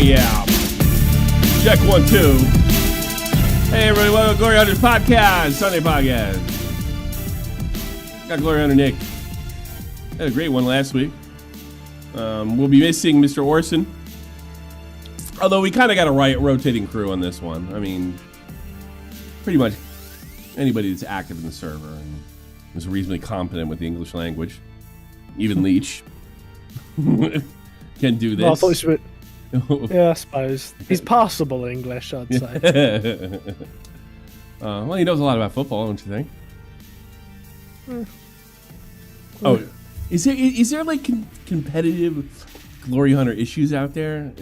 yeah. Check 1, 2. Hey, everybody. Welcome to Glory Hunters Podcast, Sunday podcast. Got Glory Hunter Nick. Had a great one last week. We'll be missing Mr. Orson. Although we kind of got a rotating crew on this one. I mean, pretty much anybody that's active in the server and is reasonably competent with the English language, even Leach, can do this. Well, I thought you were, yeah, I suppose. He's passable English, I'd say. Well, he knows a lot about football, don't you think? Oh, is there like competitive Glory Hunter issues out there?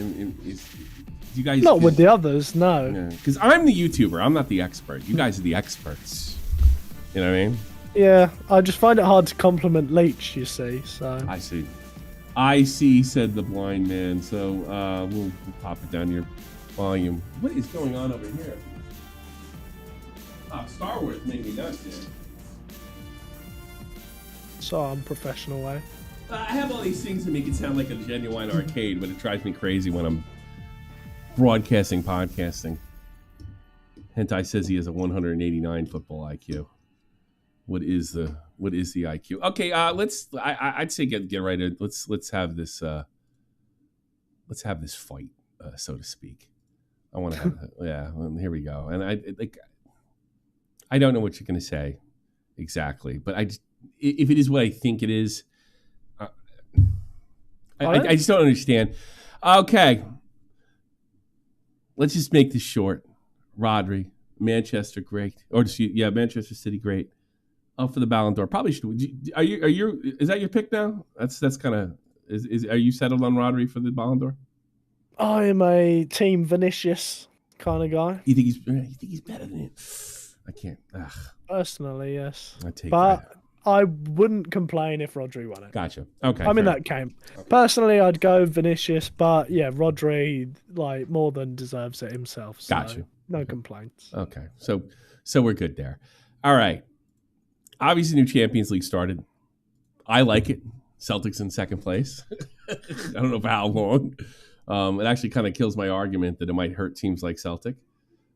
You guys not with the others, no. Because I'm the YouTuber, I'm not the expert. You guys are the experts. You know what I mean? Yeah, I just find it hard to compliment Leach, you see. So I see, said the blind man. So we'll pop it down your volume. What is going on over here? Star Wars made me nuts, dude. So unprofessional way. I have all these things that make it sound like a genuine arcade, but it drives me crazy when I'm broadcasting, podcasting. Hentai says he has a 189 football IQ. What is the IQ? Okay, I'd say get right in. Let's have this fight, so to speak. I want to have yeah. Well, here we go. And I don't know what you're going to say exactly, but if it is what I think it is, I just don't understand. Okay, let's just make this short. Rodri, Manchester great, Manchester City great. For the Ballon d'Or, probably should. Are you? Is that your pick now? That's kind of. Are you settled on Rodri for the Ballon d'Or? I am a Team Vinicius kind of guy. You think he's better than him? I can't. Ugh. Personally, yes. But I wouldn't complain if Rodri won it. Gotcha. Okay. I'm in that camp. Okay. Personally, I'd go Vinicius, but yeah, Rodri more than deserves it himself. So gotcha. No complaints. Okay. So we're good there. All right. Obviously, new Champions League started. I like it. Celtics in second place. I don't know for how long. It actually kind of kills my argument that it might hurt teams like Celtic.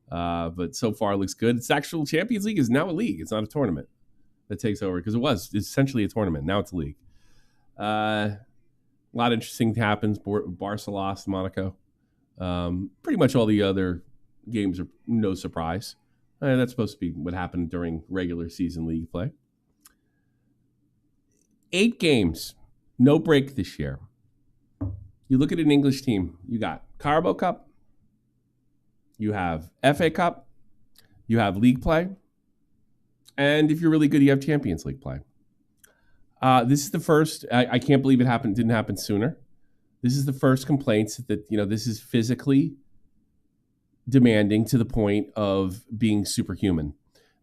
But so far, it looks good. It's actual Champions League is now a league. It's not a tournament that takes over because it's essentially a tournament. Now it's a league. A lot of interesting happens. Barca lost Monaco. Pretty much all the other games are no surprise. That's supposed to be what happened during regular season league play. 8 games, no break this year. You look at an English team, you got Carabao Cup, you have FA Cup, you have league play, and if you're really good, you have Champions League play. This is the first, I can't believe didn't happen sooner. This is the first complaints that, this is physically demanding to the point of being superhuman,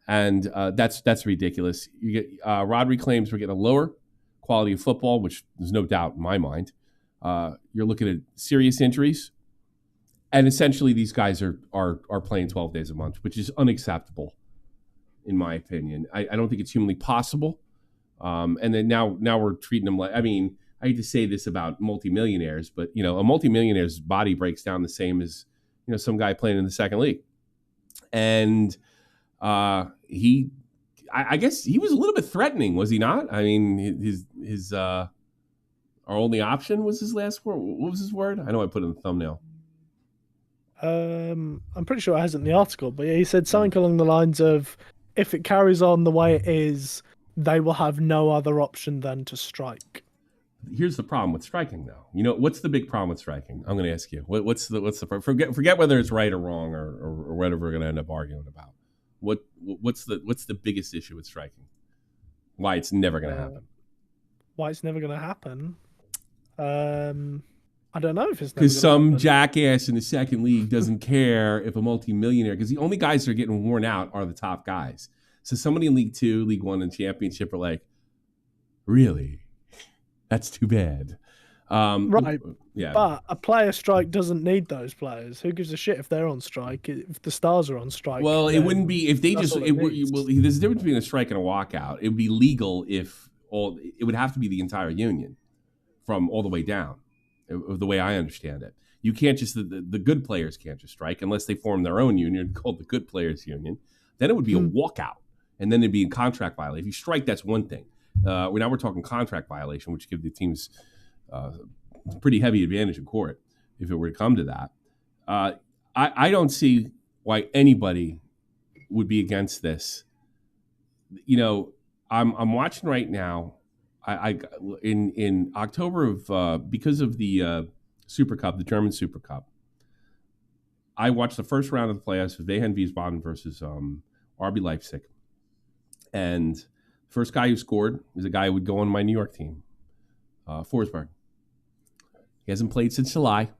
and that's ridiculous. You get Rodri claims we're getting a lower quality of football, which there's no doubt in my mind. You're looking at serious injuries, and essentially these guys are playing 12 days a month, which is unacceptable, in my opinion. I don't think it's humanly possible. And then now we're treating them like, I mean, I hate to say this about multimillionaires, but a multimillionaire's body breaks down the same as some guy playing in the second league. And I guess he was a little bit threatening, was he not? I mean, his our only option was his last word. What was his word? I know I put it in the thumbnail. I'm pretty sure it hasn't in the article, but yeah, he said something along the lines of, if it carries on the way it is, they will have no other option than to strike. Here's the problem with striking, though. What's the big problem with striking? I'm going to ask you. What's the forget whether it's right or wrong or whatever we're going to end up arguing about. What's the biggest issue with striking? Why it's never going to happen? Why it's never going to happen? I don't know if it's because some jackass in the second league doesn't care if a multimillionaire, because the only guys that are getting worn out are the top guys. So somebody in League 2, League 1, and Championship are like, really? That's too bad. Right. Yeah. But a player strike doesn't need those players. Who gives a shit if they're on strike? If the stars are on strike. Well, it wouldn't be if they just. There's a difference between a strike and a walkout. It would be legal if it would have to be the entire union, from all the way down. of the way I understand it. You can't just the good players can't just strike unless they form their own union called the Good Players Union. Then it would be a walkout, and then it'd be a contract violation. If you strike, that's one thing. Now we're talking contract violation, which give the teams a pretty heavy advantage in court if it were to come to that. I don't see why anybody would be against this. You know, I'm watching right now. In October of because of the Super Cup, the German Super Cup, I watched the first round of the playoffs of Wehen Wiesbaden versus RB Leipzig, and the first guy who scored was a guy who would go on my New York team, Forsberg. He hasn't played since July,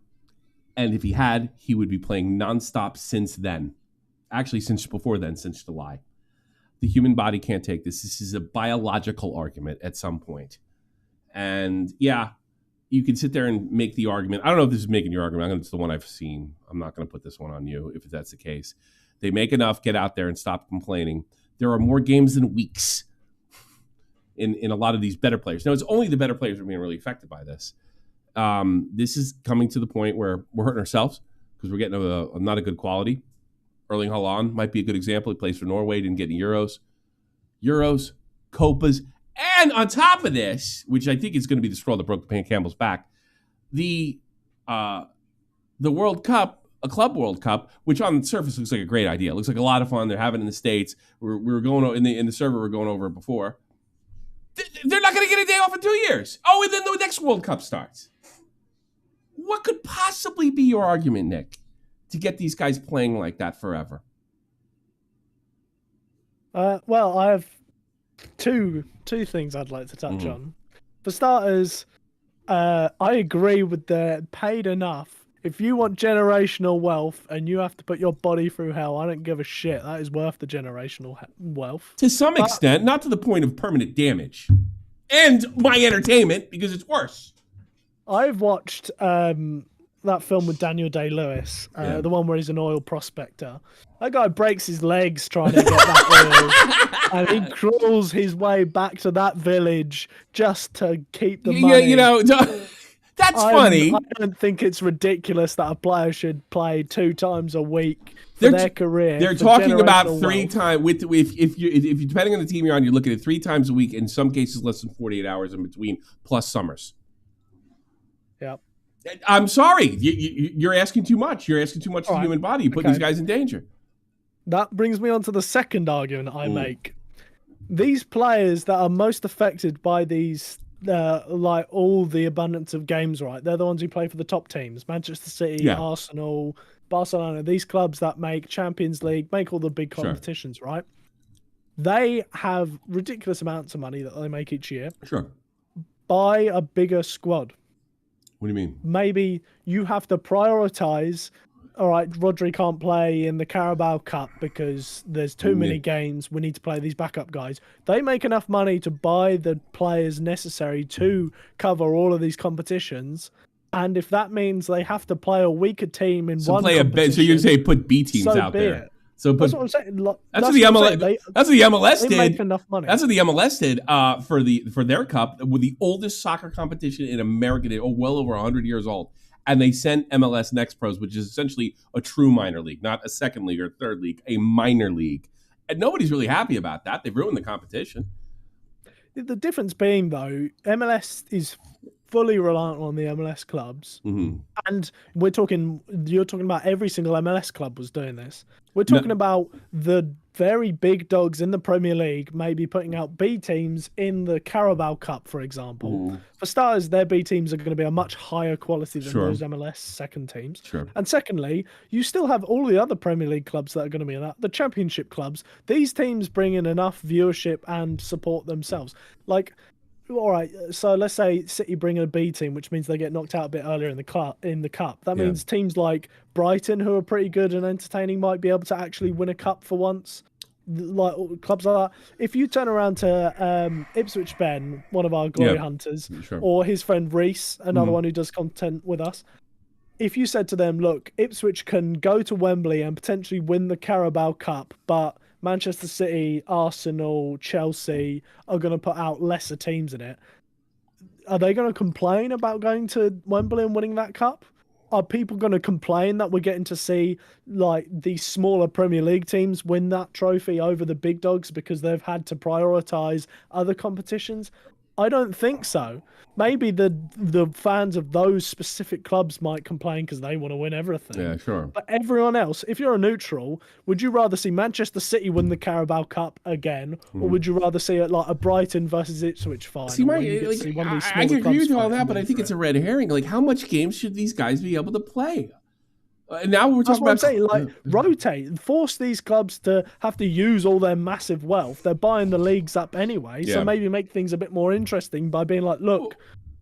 and if he had, he would be playing nonstop since then. Actually, since before then, since July. The human body can't take this. This is a biological argument at some point. And yeah, you can sit there and make the argument. I don't know if this is making your argument. It's the one I've seen. I'm not going to put this one on you if that's the case. They make enough, get out there and stop complaining. There are more games than weeks in a lot of these better players. Now, it's only the better players who are being really affected by this. This is coming to the point where we're hurting ourselves because we're getting a not a good quality. Erling Haaland might be a good example. He plays for Norway, didn't get any Euros, Copas. And on top of this, which I think is going to be the straw that broke the Pan Campbell's back, the World Cup, a Club World Cup, which on the surface looks like a great idea. It looks like a lot of fun. They're having it in the States. We were going in the server. We were going over it before. They're not going to get a day off in 2 years. Oh, and then the next World Cup starts. What could possibly be your argument, Nick, to get these guys playing like that forever? Well, I have two things I'd like to touch on. For starters, I agree with the paid enough. If you want generational wealth and you have to put your body through hell, I don't give a shit. That is worth the generational wealth. To some extent, not to the point of permanent damage. And my entertainment, because it's worse. I've watched that film with Daniel Day-Lewis, the one where he's an oil prospector. That guy breaks his legs trying to get that oil, and he crawls his way back to that village just to keep the money. You know, that's funny. I don't think it's ridiculous that a player should play 2 times a week for their career. They're talking about 3 times. If you depending on the team you're on, you're looking at 3 times a week. In some cases, less than 48 hours in between, plus summers. Yep. I'm sorry. You're asking too much. You're asking too much of the human body. You put these guys in danger. That brings me on to the second argument I make. These players that are most affected by these, like all the abundance of games, right? They're the ones who play for the top teams. Manchester City, Arsenal, Barcelona, these clubs that make Champions League, make all the big competitions, right? They have ridiculous amounts of money that they make each year. Sure. Buy a bigger squad. What do you mean? Maybe you have to prioritize. All right, Rodri can't play in the Carabao Cup because there's too many games. We need to play these backup guys. They make enough money to buy the players necessary to cover all of these competitions. And if that means they have to play a weaker team in one competition, so you say put B teams out there. So that's what I'm saying. That's what the MLS did. They make enough money. That's what the MLS did for their cup, with the oldest soccer competition in America, well over 100 years old. And they sent MLS Next Pros, which is essentially a true minor league, not a second league or third league, a minor league. And nobody's really happy about that. They've ruined the competition. The difference being, though, MLS is fully reliant on the MLS clubs. And you're talking about every single MLS club was doing this. We're talking about the very big dogs in the Premier League maybe putting out B teams in the Carabao Cup, for example. For starters, their B teams are going to be a much higher quality than those MLS second teams. And secondly, you still have all the other Premier League clubs that are going to be in that. The Championship clubs, these teams bring in enough viewership and support themselves. Like, all right, so let's say City bring in a B team, which means they get knocked out a bit earlier in the cup. That means teams like Brighton, who are pretty good and entertaining, might be able to actually win a cup for once. Like clubs like that. If you turn around to Ipswich Ben, one of our glory hunters, or his friend Reese, another one who does content with us, if you said to them, look, Ipswich can go to Wembley and potentially win the Carabao Cup, but Manchester City, Arsenal, Chelsea are going to put out lesser teams in it. are they going to complain about going to Wembley and winning that cup? Are people going to complain that we're getting to see like the smaller Premier League teams win that trophy over the big dogs because they've had to prioritize other competitions? I don't think so. Maybe the fans of those specific clubs might complain because they want to win everything. Yeah, sure. But everyone else, if you're a neutral, would you rather see Manchester City win the Carabao Cup again, or would you rather see it like a Brighton versus Ipswich final? See, I can agree with you on that, but I think it's a red herring. Like, how much games should these guys be able to play? Now we're talking about saying, like, rotate, force these clubs to have to use all their massive wealth. They're buying the leagues up anyway, so maybe make things a bit more interesting by being like, look,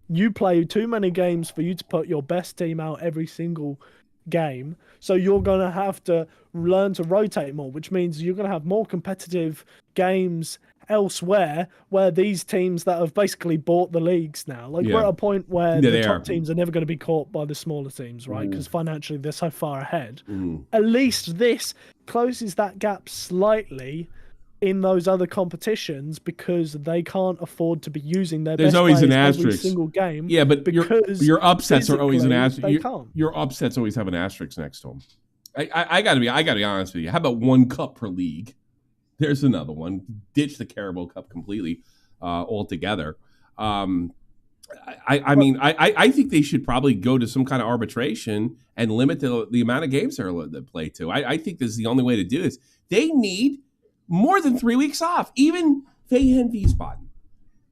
you play too many games for you to put your best team out every single game, so you're going to have to learn to rotate more, which means you're going to have more competitive games elsewhere where these teams that have basically bought the leagues now, like we're at a point where the top teams are never going to be caught by the smaller teams, right? Because financially they're so far ahead. At least this closes that gap slightly in those other competitions because they can't afford to be using their best always an players every asterisk. Single game. Yeah, but your upsets are always an asterisk. They can't. Your upsets always have an asterisk next to them. I gotta be honest with you. How about one cup per league? There's another one. Ditch the Carabao Cup completely, altogether. I mean, I think they should probably go to some kind of arbitration and limit the amount of games they're allowed to play to. I think this is the only way to do this. They need more than 3 weeks off. Even Feyenoord Wiesbaden,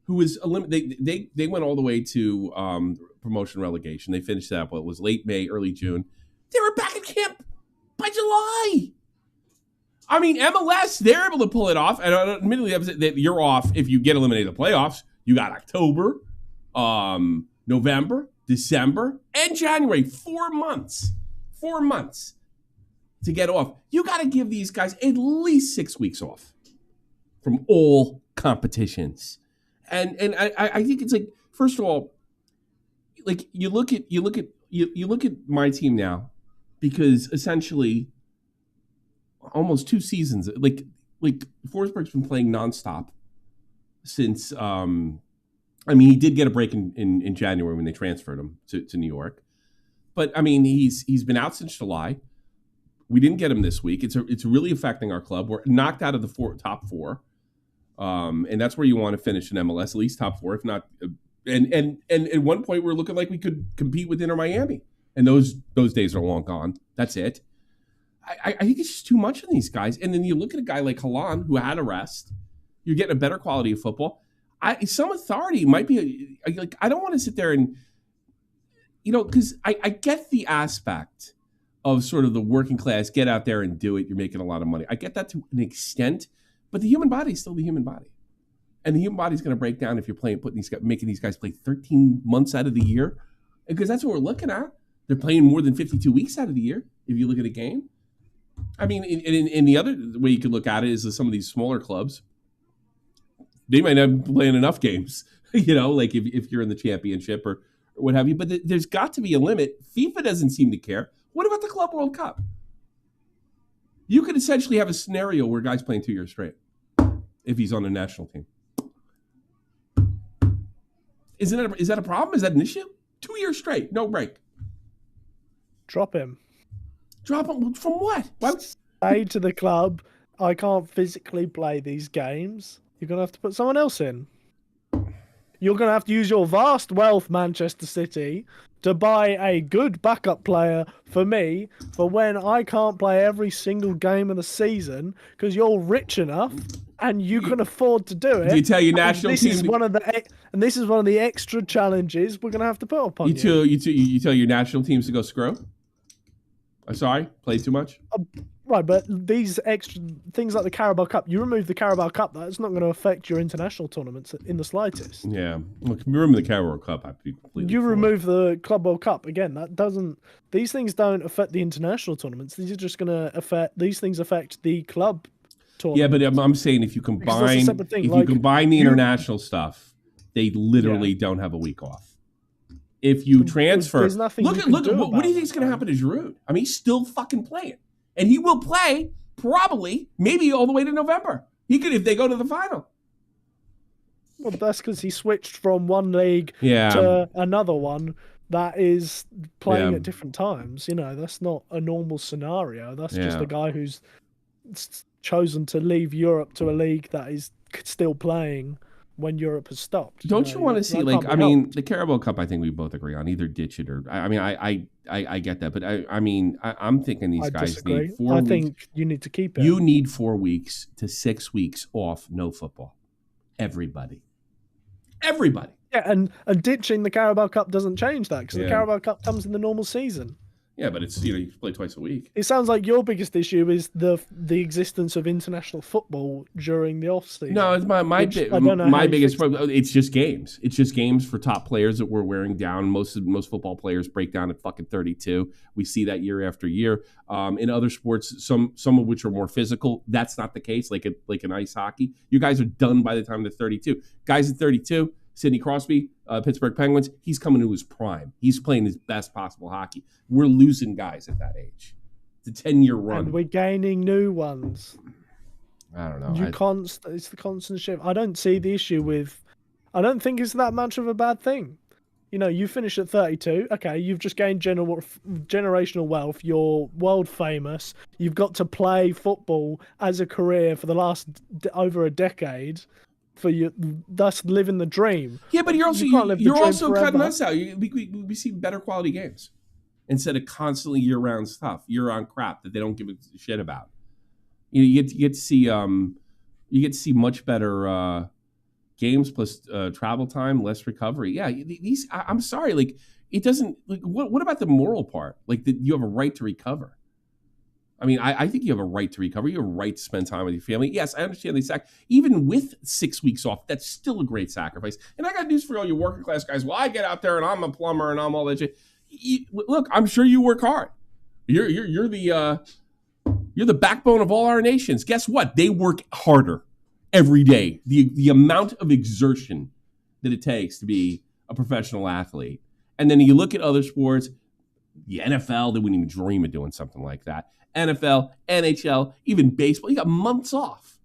who was they went all the way to promotion relegation. They finished that up. It was late May, early June. They were back in camp by July. I mean, MLS, they're able to pull it off. And admittedly, that you're off if you get eliminated in the playoffs. You got October, November, December, and January. 4 months. 4 months to get off. You got to give these guys at least 6 weeks off from all competitions. And I think it's like, first of all, like you look at my team now, because essentially almost 2 seasons, like Forsberg's been playing nonstop since I mean, he did get a break in January when they transferred him to New York. But I mean, he's been out since July. We didn't get him this week. It's really affecting our club. We're knocked out of the top 4. And that's where you want to finish in MLS, at least top 4, if not. And at one point we're looking like we could compete with Inter Miami, and those days are long gone. That's it. I think it's just too much on these guys. And then you look at a guy like Halan, who had a rest. You're getting a better quality of football. Some authority might be like, I don't want to sit there and, because I get the aspect of sort of the working class, get out there and do it. You're making a lot of money. I get that to an extent, but the human body is still the human body. And the human body is going to break down if you're making these guys play 13 months out of the year. Because that's what we're looking at. They're playing more than 52 weeks out of the year, if you look at a game. I mean, in the other way you could look at it is some of these smaller clubs, they might not be playing enough games, like if you're in the championship or what have you. But there's got to be a limit. FIFA doesn't seem to care. What about the Club World Cup? You could essentially have a scenario where a guy's playing 2 years straight if he's on the national team. Is that a problem? Is that an issue? 2 years straight, no break. Drop him. Drop him from what? Say to the club, I can't physically play these games. You're going to have to put someone else in. You're going to have to use your vast wealth, Manchester City, to buy a good backup player for me for when I can't play every single game of the season because you're rich enough and you can afford to do it. Do you tell your national team? This is one of the extra challenges we're going to have to put upon you. You tell your national teams to go screw? I'm sorry, play too much? Right, but these extra things like the Carabao Cup, you remove the Carabao Cup, that's not going to affect your international tournaments in the slightest. Yeah. Look, remember the Carabao Cup, I'd be completely You remove the Club World Cup, again, these things don't affect the international tournaments. These are just going to these things affect the club tournament. Yeah, but I'm saying if you combine the international stuff, they literally don't have a week off. If you transfer, there's nothing look. What do you think is going to happen to Giroud? I mean, he's still fucking playing, and he will play probably, maybe all the way to November. He could if they go to the final. Well, that's because he switched from one league Yeah. to another one that is playing at different times. You know, that's not a normal scenario. That's just a guy who's chosen to leave Europe to a league that is still playing when Europe has stopped. Don't you want to see, like, I mean, the Carabao Cup, I think we both agree on. Either ditch it or, I mean, I get that. But, I'm thinking these guys need 4 weeks. I think you need to keep it. You need 4 weeks to 6 weeks off, no football. Everybody. Yeah, and ditching the Carabao Cup doesn't change that because the Carabao Cup comes in the normal season. Yeah, but it's, you play twice a week. It sounds like your biggest issue is the existence of international football during the off season. No, it's my biggest problem. It's just games. It's just games for top players that we're wearing down. Most football players break down at fucking 32. We see that year after year. In other sports, some of which are more physical, that's not the case. Like in ice hockey, you guys are done by the time they're 32. Guys at 32. Sidney Crosby, Pittsburgh Penguins, he's coming to his prime. He's playing his best possible hockey. We're losing guys at that age. It's a 10-year run. And we're gaining new ones. I don't know. It's the constant shift. I don't see the issue with... I don't think it's that much of a bad thing. You know, you finish at 32. Okay, you've just gained generational wealth. You're world famous. You've got to play football as a career for the last over a decade. For you, thus living the dream. Yeah, but you're also cutting us out. We see better quality games instead of constantly year-round stuff, year-round crap that they don't give a shit about. You get to see much better games plus travel time, less recovery. Yeah, I'm sorry, like it doesn't. Like, what about the moral part? Like you have a right to recover. I mean, I think you have a right to recover. You have a right to spend time with your family. Yes, I understand they even with 6 weeks off, that's still a great sacrifice. And I got news for all you working class guys. Well, I get out there and I'm a plumber and I'm all that shit. Look, I'm sure you work hard. You're the backbone of all our nations. Guess what? They work harder every day. The amount of exertion that it takes to be a professional athlete. And then you look at other sports, the NFL, they wouldn't even dream of doing something like that. NFL, NHL, even baseball, you got months off.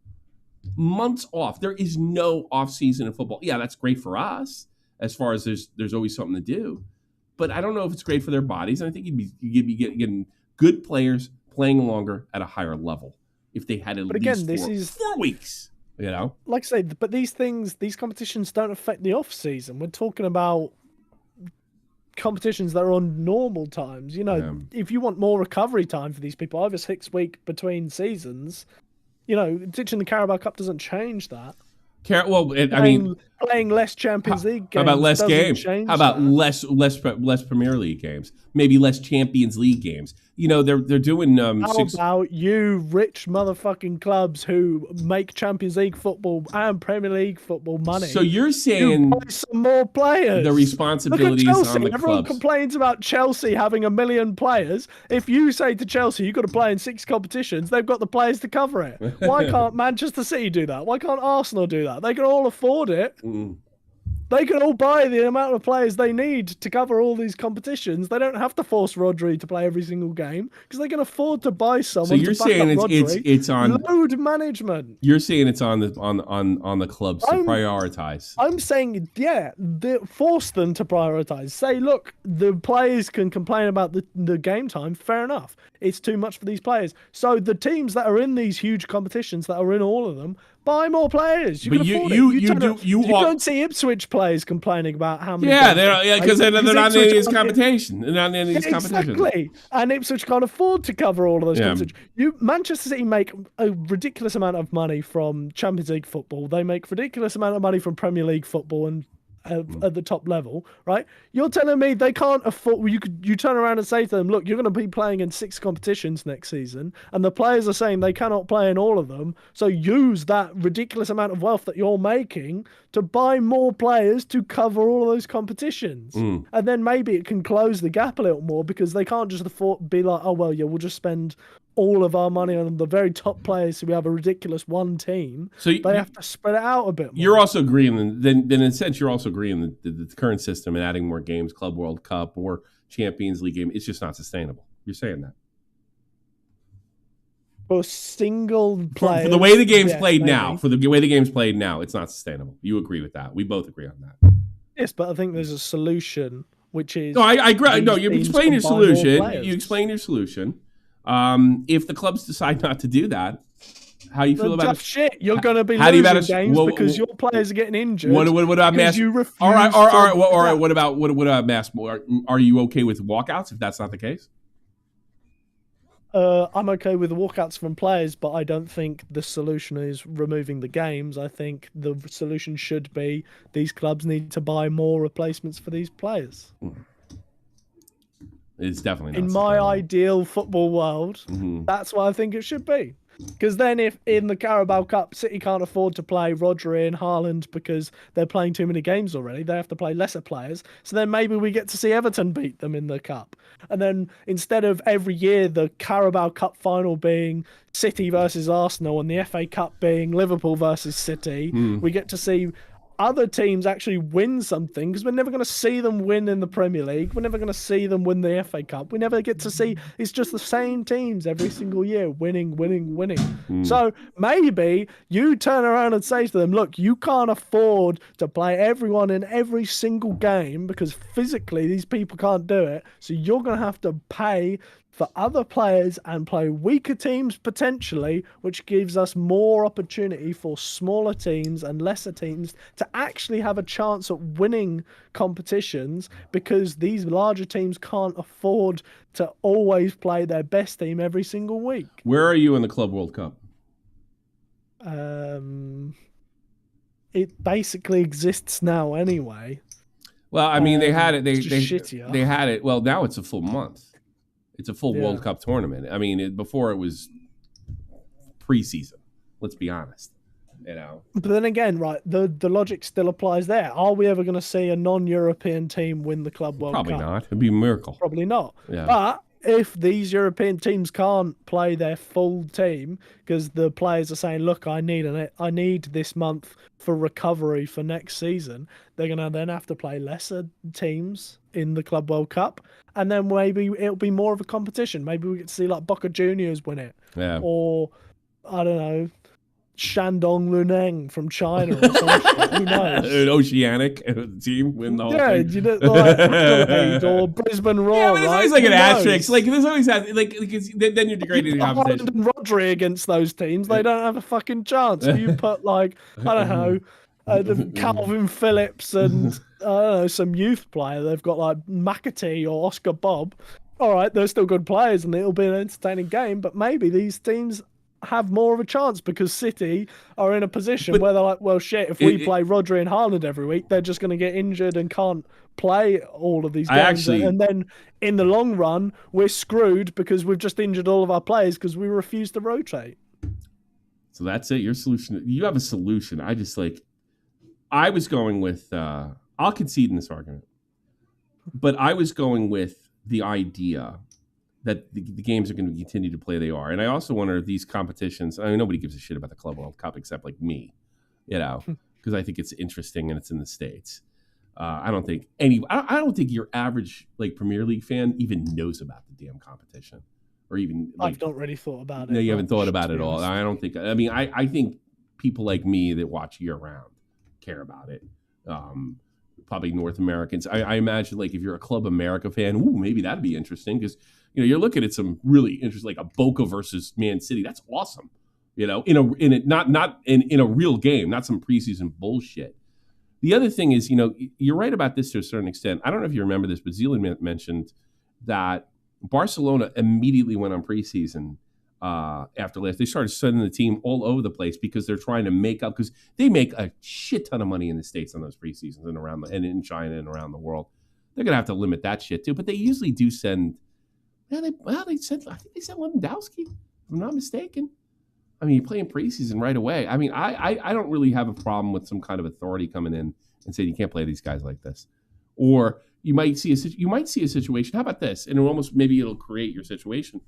Months off. There is no off season in football. Yeah, that's great for us as far as there's always something to do. But I don't know if it's great for their bodies. And I think you'd be getting good players playing longer at a higher level if they had at least 4 weeks. You know, like I say, but these competitions don't affect the off season. We're talking about competitions that are on normal times. You know, if you want more recovery time for these people, over 6 weeks between seasons, you know, ditching the Carabao Cup doesn't change that. Playing less Champions League games. How about less games? How about less Premier League games? Maybe less Champions League games. You know, they're doing. How about you rich motherfucking clubs who make Champions League football and Premier League football money? So you're saying buy some more players. The responsibilities Look at Chelsea. on the Everyone clubs. complains about Chelsea having 1 million players. If you say to Chelsea you've got to play in 6 competitions, they've got the players to cover it. Why can't Manchester City do that? Why can't Arsenal do that? They can all afford it. They can all buy the amount of players they need to cover all these competitions. They don't have to force Rodri to play every single game because they can afford to buy someone. So you're saying it's on load management. You're saying it's on the clubs to prioritize. I'm saying force them to prioritize. Say, look, the players can complain about the game time. Fair enough. It's too much for these players. So the teams that are in these huge competitions that are in all of them, buy more players. You don't see Ipswich players complaining about how many. Because they're not in these competitions. They're not in these competitions. Exactly. And Ipswich can't afford to cover all of those competitions. Manchester City make a ridiculous amount of money from Champions League football. They make ridiculous amount of money from Premier League football and at the top level, right? You're telling me they can't afford. You turn around and say to them, look, you're going to be playing in 6 competitions next season, and the players are saying they cannot play in all of them. So use that ridiculous amount of wealth that you're making to buy more players to cover all of those competitions, and then maybe it can close the gap a little more because they can't just be like, oh well, yeah, we'll just spend all of our money on the very top players, so we have a ridiculous one team. So they have to spread it out a bit more. You're also agreeing, then in a sense, you're also agreeing that the current system and adding more games, Club World Cup, more Champions League game, it's just not sustainable. You're saying that. For single players. For the way the game's played maybe. now. For the way the game's played now, it's not sustainable. You agree with that. We both agree on that. Yes, but I think there's a solution, which is... No, I agree. No, you explain your solution. You explain your solution. If the clubs decide not to do that, how you feel about it? Shit, you're going to be losing games because your players are getting injured. What about mass? All right. What about mass? Are you okay with walkouts if that's not the case? I'm okay with the walkouts from players, but I don't think the solution is removing the games. I think the solution should be these clubs need to buy more replacements for these players. It's definitely not in my ideal football world. That's what I think it should be. Because then if in the Carabao Cup, City can't afford to play Rodri and Haaland because they're playing too many games already, they have to play lesser players. So then maybe we get to see Everton beat them in the Cup. And then instead of every year the Carabao Cup final being City versus Arsenal and the FA Cup being Liverpool versus City, we get to see other teams actually win something, because we're never going to see them win in the Premier League. We're never going to see them win the FA Cup. We never get to see, it's just the same teams every single year winning. So maybe you turn around and say to them, look, you can't afford to play everyone in every single game because physically these people can't do it. So you're going to have to pay for other players and play weaker teams potentially, which gives us more opportunity for smaller teams and lesser teams to actually have a chance at winning competitions, because these larger teams can't afford to always play their best team every single week. Where are you in the Club World Cup? It basically exists now anyway. Well, I mean, they had it. They had it. Well, now it's a full month. It's a full World Cup tournament. I mean, before it was preseason. Let's be honest. You know. But then again, right, the logic still applies there. Are we ever going to see a non-European team win the Club World Cup? Probably not. It'd be a miracle. Probably not. Yeah. But if these European teams can't play their full team because the players are saying, look, I need this month for recovery for next season, they're going to then have to play lesser teams in the Club World Cup, and then maybe it'll be more of a competition. Maybe we get to see like Boca Juniors win it, or I don't know, Shandong Luneng from China or something. Who knows? An oceanic team win the whole thing. You know, like Adelaide or Brisbane Roar. Yeah, but there's always like an asterisk. Like there's always then you're degrading the competition. And Rodri against those teams, they don't have a fucking chance. If you put like I don't know, Calvin Phillips and I don't know, some youth player, they've got like McAtee or Oscar Bob. All right, they're still good players and it'll be an entertaining game, but maybe these teams have more of a chance because City are in a position where they're like, well, shit, if we play Rodri and Haaland every week, they're just going to get injured and can't play all of these games. And then in the long run, we're screwed because we've just injured all of our players because we refuse to rotate. So that's it. Your solution. You have a solution. I was going with, I'll concede in this argument, but I was going with the idea that the games are going to continue to play they are. And I also wonder if these competitions, I mean, nobody gives a shit about the Club World Cup except like me, you know, because I think it's interesting and it's in the States. I don't think your average like Premier League fan even knows about the damn competition, or even I've not really thought about it. No, you haven't thought about it at all. I don't think, I think people like me that watch year round care about it. Probably North Americans. I imagine like if you're a Club America fan, maybe that'd be interesting because, you know, you're looking at some really interesting, like a Boca versus Man City. That's awesome. You know, not in a real game, not some preseason bullshit. The other thing is, you know, you're right about this to a certain extent. I don't know if you remember this, but Zealand mentioned that Barcelona immediately went on preseason after last. They started sending the team all over the place because they're trying to make up, because they make a shit ton of money in the States on those preseasons and in China and around the world. They're gonna have to limit that shit too. But they usually do send. I think they sent Lewandowski, if I'm not mistaken. I mean, you're playing preseason right away. I mean, I don't really have a problem with some kind of authority coming in and saying you can't play these guys like this. Or you might see a situation. How about this? And it'll create your situation.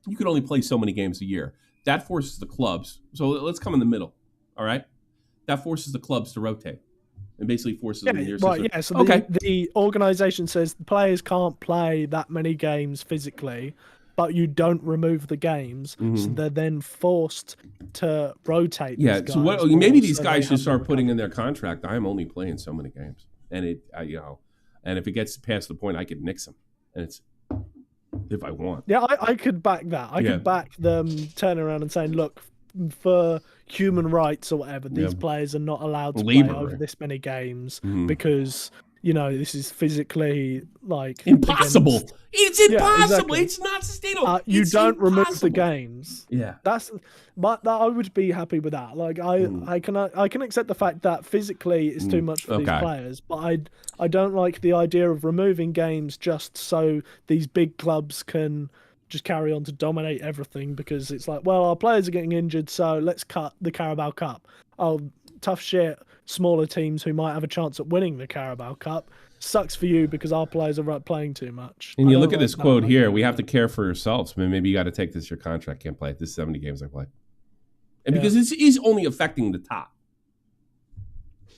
You can only play so many games a year. That forces the clubs. So let's come in the middle. All right, that forces the clubs to rotate. And basically forces them in your system. Yeah, so the organization says the players can't play that many games physically. but you don't remove the games, so they're then forced to rotate. Yeah, these so guys maybe more these so guys they should have start more putting in recovery. their contract. I am only playing so many games, and and if it gets past the point, I could nix them, and it's if I want. Yeah, I could back that. I could back them turning around and saying, look, for human rights or whatever, these players are not allowed to play over this many games because, this is physically impossible. It's impossible. Yeah, exactly. It's not sustainable. You don't impossible. remove the games. Yeah, but I would be happy with that. Like I can accept the fact that physically it's too much for these players, but I don't like the idea of removing games just so these big clubs can just carry on to dominate everything, because it's like, well, our players are getting injured, so let's cut the Carabao Cup. Oh, tough shit. Smaller teams who might have a chance at winning the Carabao Cup. Sucks for you because our players are playing too much. And you look at this quote here, we have to care for yourselves. I mean, maybe you got to take this your contract. Can't play it. This is 70 games I play. And because this is only affecting the top.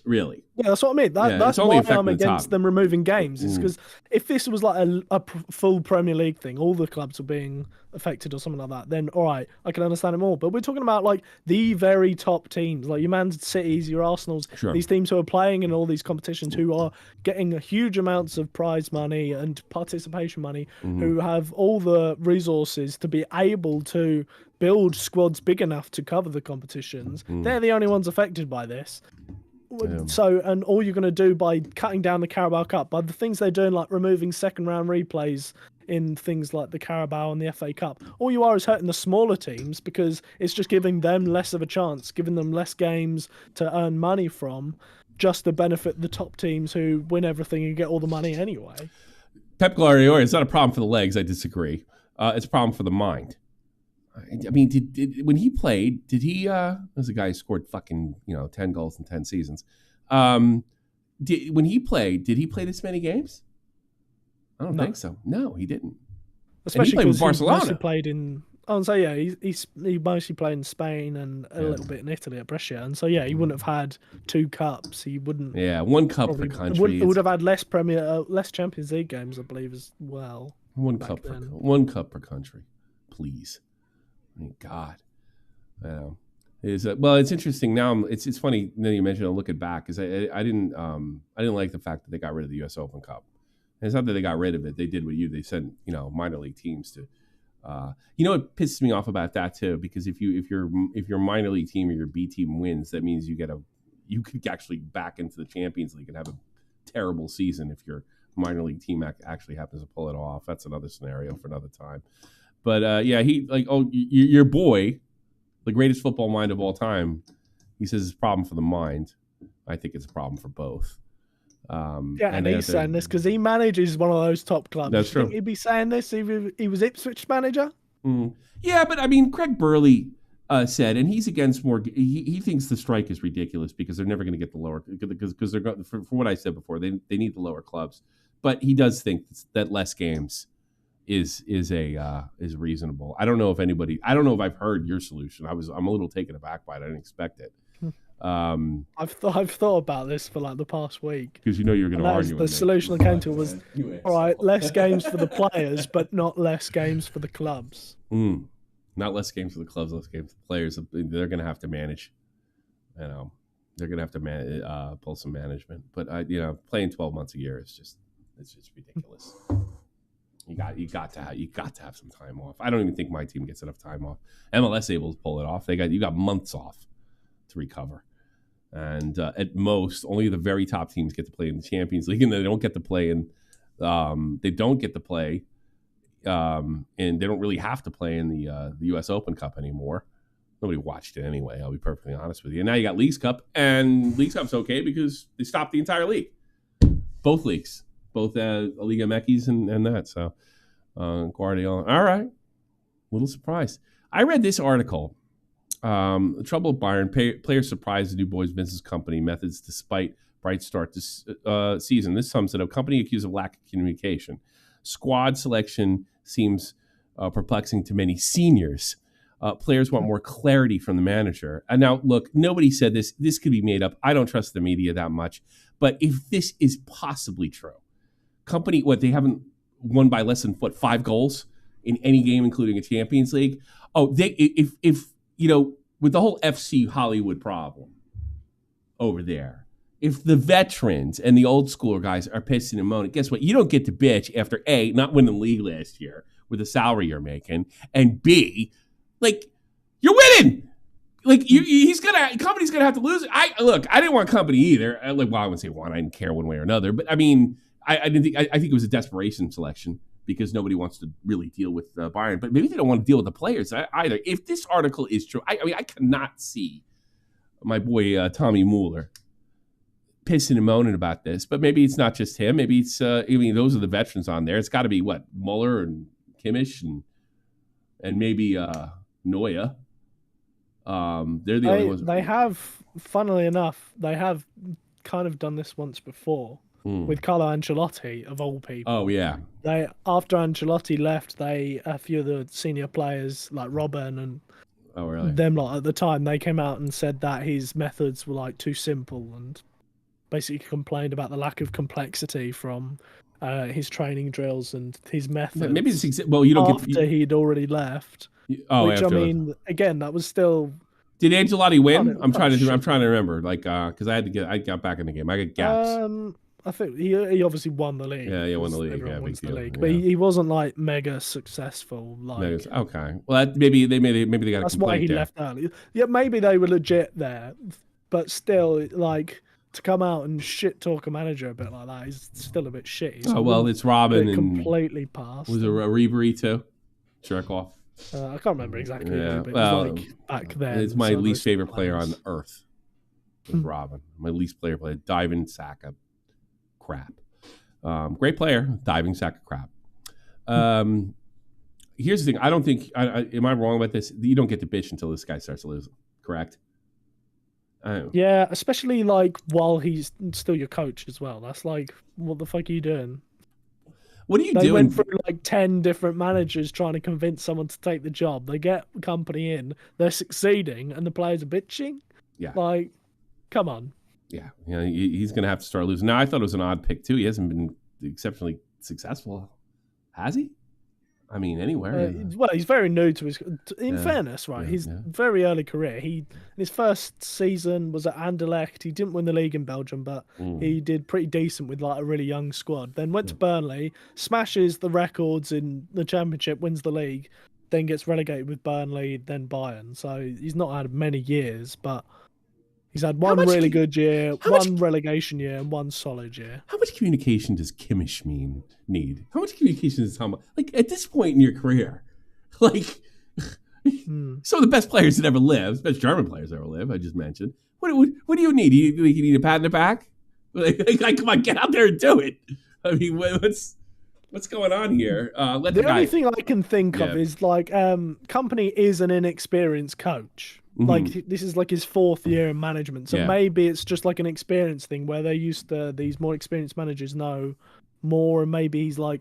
Really. Yeah, that's what I mean. That's why I'm against them removing games. It's because if this was like a full Premier League thing, all the clubs were being affected or something like that, then all right, I can understand it more. But we're talking about like the very top teams, like your Man Cities, your Arsenals, these teams who are playing in all these competitions, who are getting huge amounts of prize money and participation money, who have all the resources to be able to build squads big enough to cover the competitions. They're the only ones affected by this. So, and all you're going to do by cutting down the Carabao Cup, by the things they're doing, like removing second round replays in things like the Carabao and the FA Cup, all you are is hurting the smaller teams, because it's just giving them less of a chance, giving them less games to earn money from, just to benefit the top teams who win everything and get all the money anyway. Pep Guardiola, it's not a problem for the legs. I disagree. It's a problem for the mind. I mean, when he played, did he? There's a guy who scored fucking 10 goals in 10 seasons. When he played, did he play this many games? I don't think so. No, he didn't. Especially because he Barcelona. Mostly played in. Oh, and so yeah, he mostly played in Spain and a little bit in Italy at Brescia, and so yeah, he wouldn't have had 2 cups. He wouldn't. Yeah, 1 cup per country. Would have had less less Champions League games, I believe, as well. 1 cup per country, please. I mean, God, it's interesting now. It's funny that you mentioned. Looking back, because I didn't like the fact that they got rid of the U.S. Open Cup. And it's not that they got rid of it; they did what they sent minor league teams to. It pisses me off about that too, because if your minor league team or your B team wins, that means you could actually back into the Champions League and have a terrible season if your minor league team actually happens to pull it off. That's another scenario for another time. But your boy, the greatest football mind of all time, he says it's a problem for the mind. I think it's a problem for both. And he's saying this because he manages one of those top clubs. That's true. Think he'd be saying this if he was Ipswich manager? Yeah, but I mean, Craig Burley said, and he's against more. He thinks the strike is ridiculous because they're never going to get the lower, because they're for what I said before, they need the lower clubs. But he does think that less games is reasonable. I don't know if I've heard your solution. I'm a little taken aback by it. I didn't expect it. I've thought about this for like the past week, because you're going to argue. The solution I came to was, all right, less games for the players, but not less games for the clubs. Not less games for the clubs, less games for the players. They're going to have to manage. They're going to have to pull some management. But playing 12 months a year is just ridiculous. You got to have some time off. I don't even think my team gets enough time off. MLS able to pull it off. You got months off to recover, and at most, only the very top teams get to play in the Champions League, and they don't get to play in. And they don't really have to play in the U.S. Open Cup anymore. Nobody watched it anyway. I'll be perfectly honest with you. And now you got Leagues Cup, and Leagues Cup's okay because they stopped the entire league, both leagues. Both Liga MX and that. So Guardiola. All right. A little surprised. I read this article. The trouble with Bayern. Players surprised the new boys' business company methods despite bright start this season. This sums it up. Company accused of lack of communication. Squad selection seems perplexing to many seniors. Players want more clarity from the manager. And now, look, nobody said this. This could be made up. I don't trust the media that much. But if this is possibly true, company, they haven't won by less than 5 goals in any game, including a Champions League. Oh, if with the whole FC Hollywood problem over there, if the veterans and the old school guys are pissing and moaning, guess what? You don't get to bitch after A, not winning the league last year with the salary you're making, and B, you're winning. Company's gonna have to lose. I didn't want Company either. I wouldn't say one. I didn't care one way or another. But I mean, I didn't think. I think it was a desperation selection because nobody wants to really deal with Bayern. But maybe they don't want to deal with the players either. If this article is true, I cannot see my boy Tommy Mueller pissing and moaning about this. But maybe it's not just him. Maybe it's those are the veterans on there. It's got to be what, Mueller and Kimmich and maybe Neuer. They're the only ones. They have, funnily enough, they have kind of done this once before with Carlo Ancelotti, of all people. Oh yeah. After Ancelotti left, a few of the senior players like Robben and them at the time, they came out and said that his methods were too simple and basically complained about the lack of complexity from his training drills and his methods. Maybe it's you don't after he'd already left. Again, that was still. Did Ancelotti win? I'm trying to remember, because I got back in the game. I got gaps. I think he obviously won the league. Yeah, he won the league. Everyone wins the league, yeah. but he wasn't mega successful. Okay, well, maybe they got. That's why he left early. Yeah, maybe they were legit there, but still, to come out and shit talk a manager a bit like that is still a bit shitty. So it's Robin and completely passed. Was it Ribery too? Jerk off. I can't remember exactly. Yeah, but it was back then. It's my least favorite player on earth. Was Robin. My least player diving sack of crap. Great player, diving sack of crap. Here's the thing. I don't think. Am I wrong about this? You don't get to bitch until this guy starts losing. Correct. Yeah, especially while he's still your coach as well. That's what the fuck are you doing? What are you doing? They went through 10 different managers trying to convince someone to take the job. They get Company in, they're succeeding, and the players are bitching. Yeah, come on. Yeah, he's gonna have to start losing. Now I thought it was an odd pick too. He hasn't been exceptionally successful, has he? I mean, anywhere. Well, he's very new to his. In fairness, right? His very early career. In his first season was at Anderlecht. He didn't win the league in Belgium, but he did pretty decent with a really young squad. Then went to Burnley, smashes the records in the Championship, wins the league, then gets relegated with Burnley, then Bayern. So he's not had many years, but he's had one really good year, one relegation year, and one solid year. How much communication does Kimmich need? How much communication does Tom at this point in your career? Some of the best players that ever lived, best German players that ever lived, I just mentioned. What do you need? You need a pat in the back? Come on, get out there and do it. I mean, what's going on here? The only thing I can think of is Company is an inexperienced coach. This is his fourth year in management, so maybe it's just an experience thing where they're used to these more experienced managers know more, and maybe he's I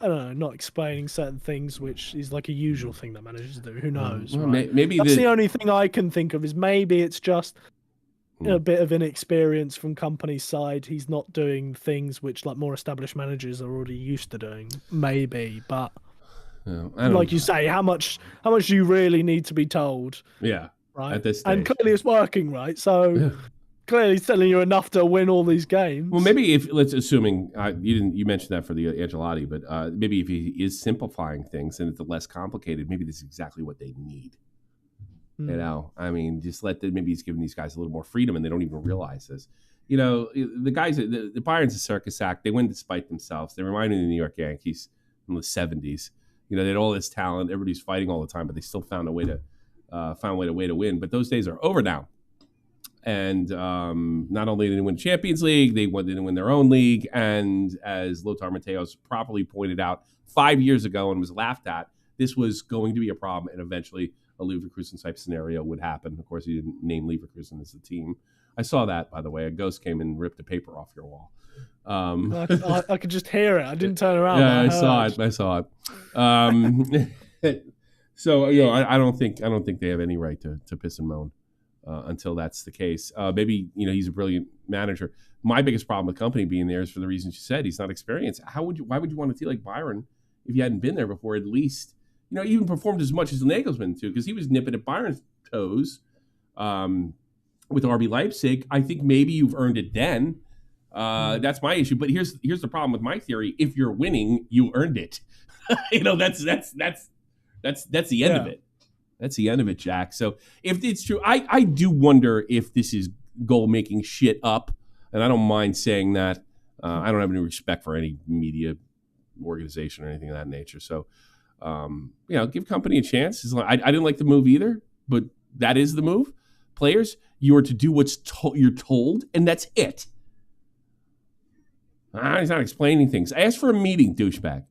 don't know, not explaining certain things, which is a usual thing that managers do. Who knows? Right? Maybe that's the only thing I can think of is maybe it's just a bit of inexperience from Company's side. He's not doing things which more established managers are already used to doing. Maybe, but you say, how much do you really need to be told? Yeah. Right. At this stage. And clearly it's working, right? So clearly it's telling you enough to win all these games. Well, maybe let's assuming you mentioned that for the Ancelotti, but maybe if he is simplifying things and it's less complicated, maybe this is exactly what they need. I mean, just maybe he's giving these guys a little more freedom and they don't even realize this. The guys, the Bayern's a circus act. They win despite themselves. They remind me of the New York Yankees in the 70s. They had all this talent. Everybody's fighting all the time, but they still found a way to win. But those days are over now. And not only did they win the Champions League, they didn't win their own league. And as Lothar Matthäus properly pointed out 5 years ago and was laughed at, this was going to be a problem. And eventually a Leverkusen type scenario would happen. Of course, he didn't name Leverkusen as the team. I saw that, by the way. A ghost came and ripped the paper off your wall. I could just hear it. I didn't turn around. Yeah, I saw it. So I don't think they have any right to piss and moan until that's the case. Maybe he's a brilliant manager. My biggest problem with Company being there is for the reasons you said. He's not experienced. Why would you want a team like Bayern if you hadn't been there before? At least even performed as much as Nagelsmann too, because he was nipping at Bayern's toes with RB Leipzig. I think maybe you've earned it then. That's my issue. But here's the problem with my theory: if you're winning, you earned it. That's the end of it. That's the end of it, Jack. So if it's true, I do wonder if this is goal making shit up, and I don't mind saying that. I don't have any respect for any media organization or anything of that nature. So, give company a chance. I didn't like the move either, but that is the move. Players, you are to do what's you're told, and that's it. He's not explaining things. Ask for a meeting, douchebag.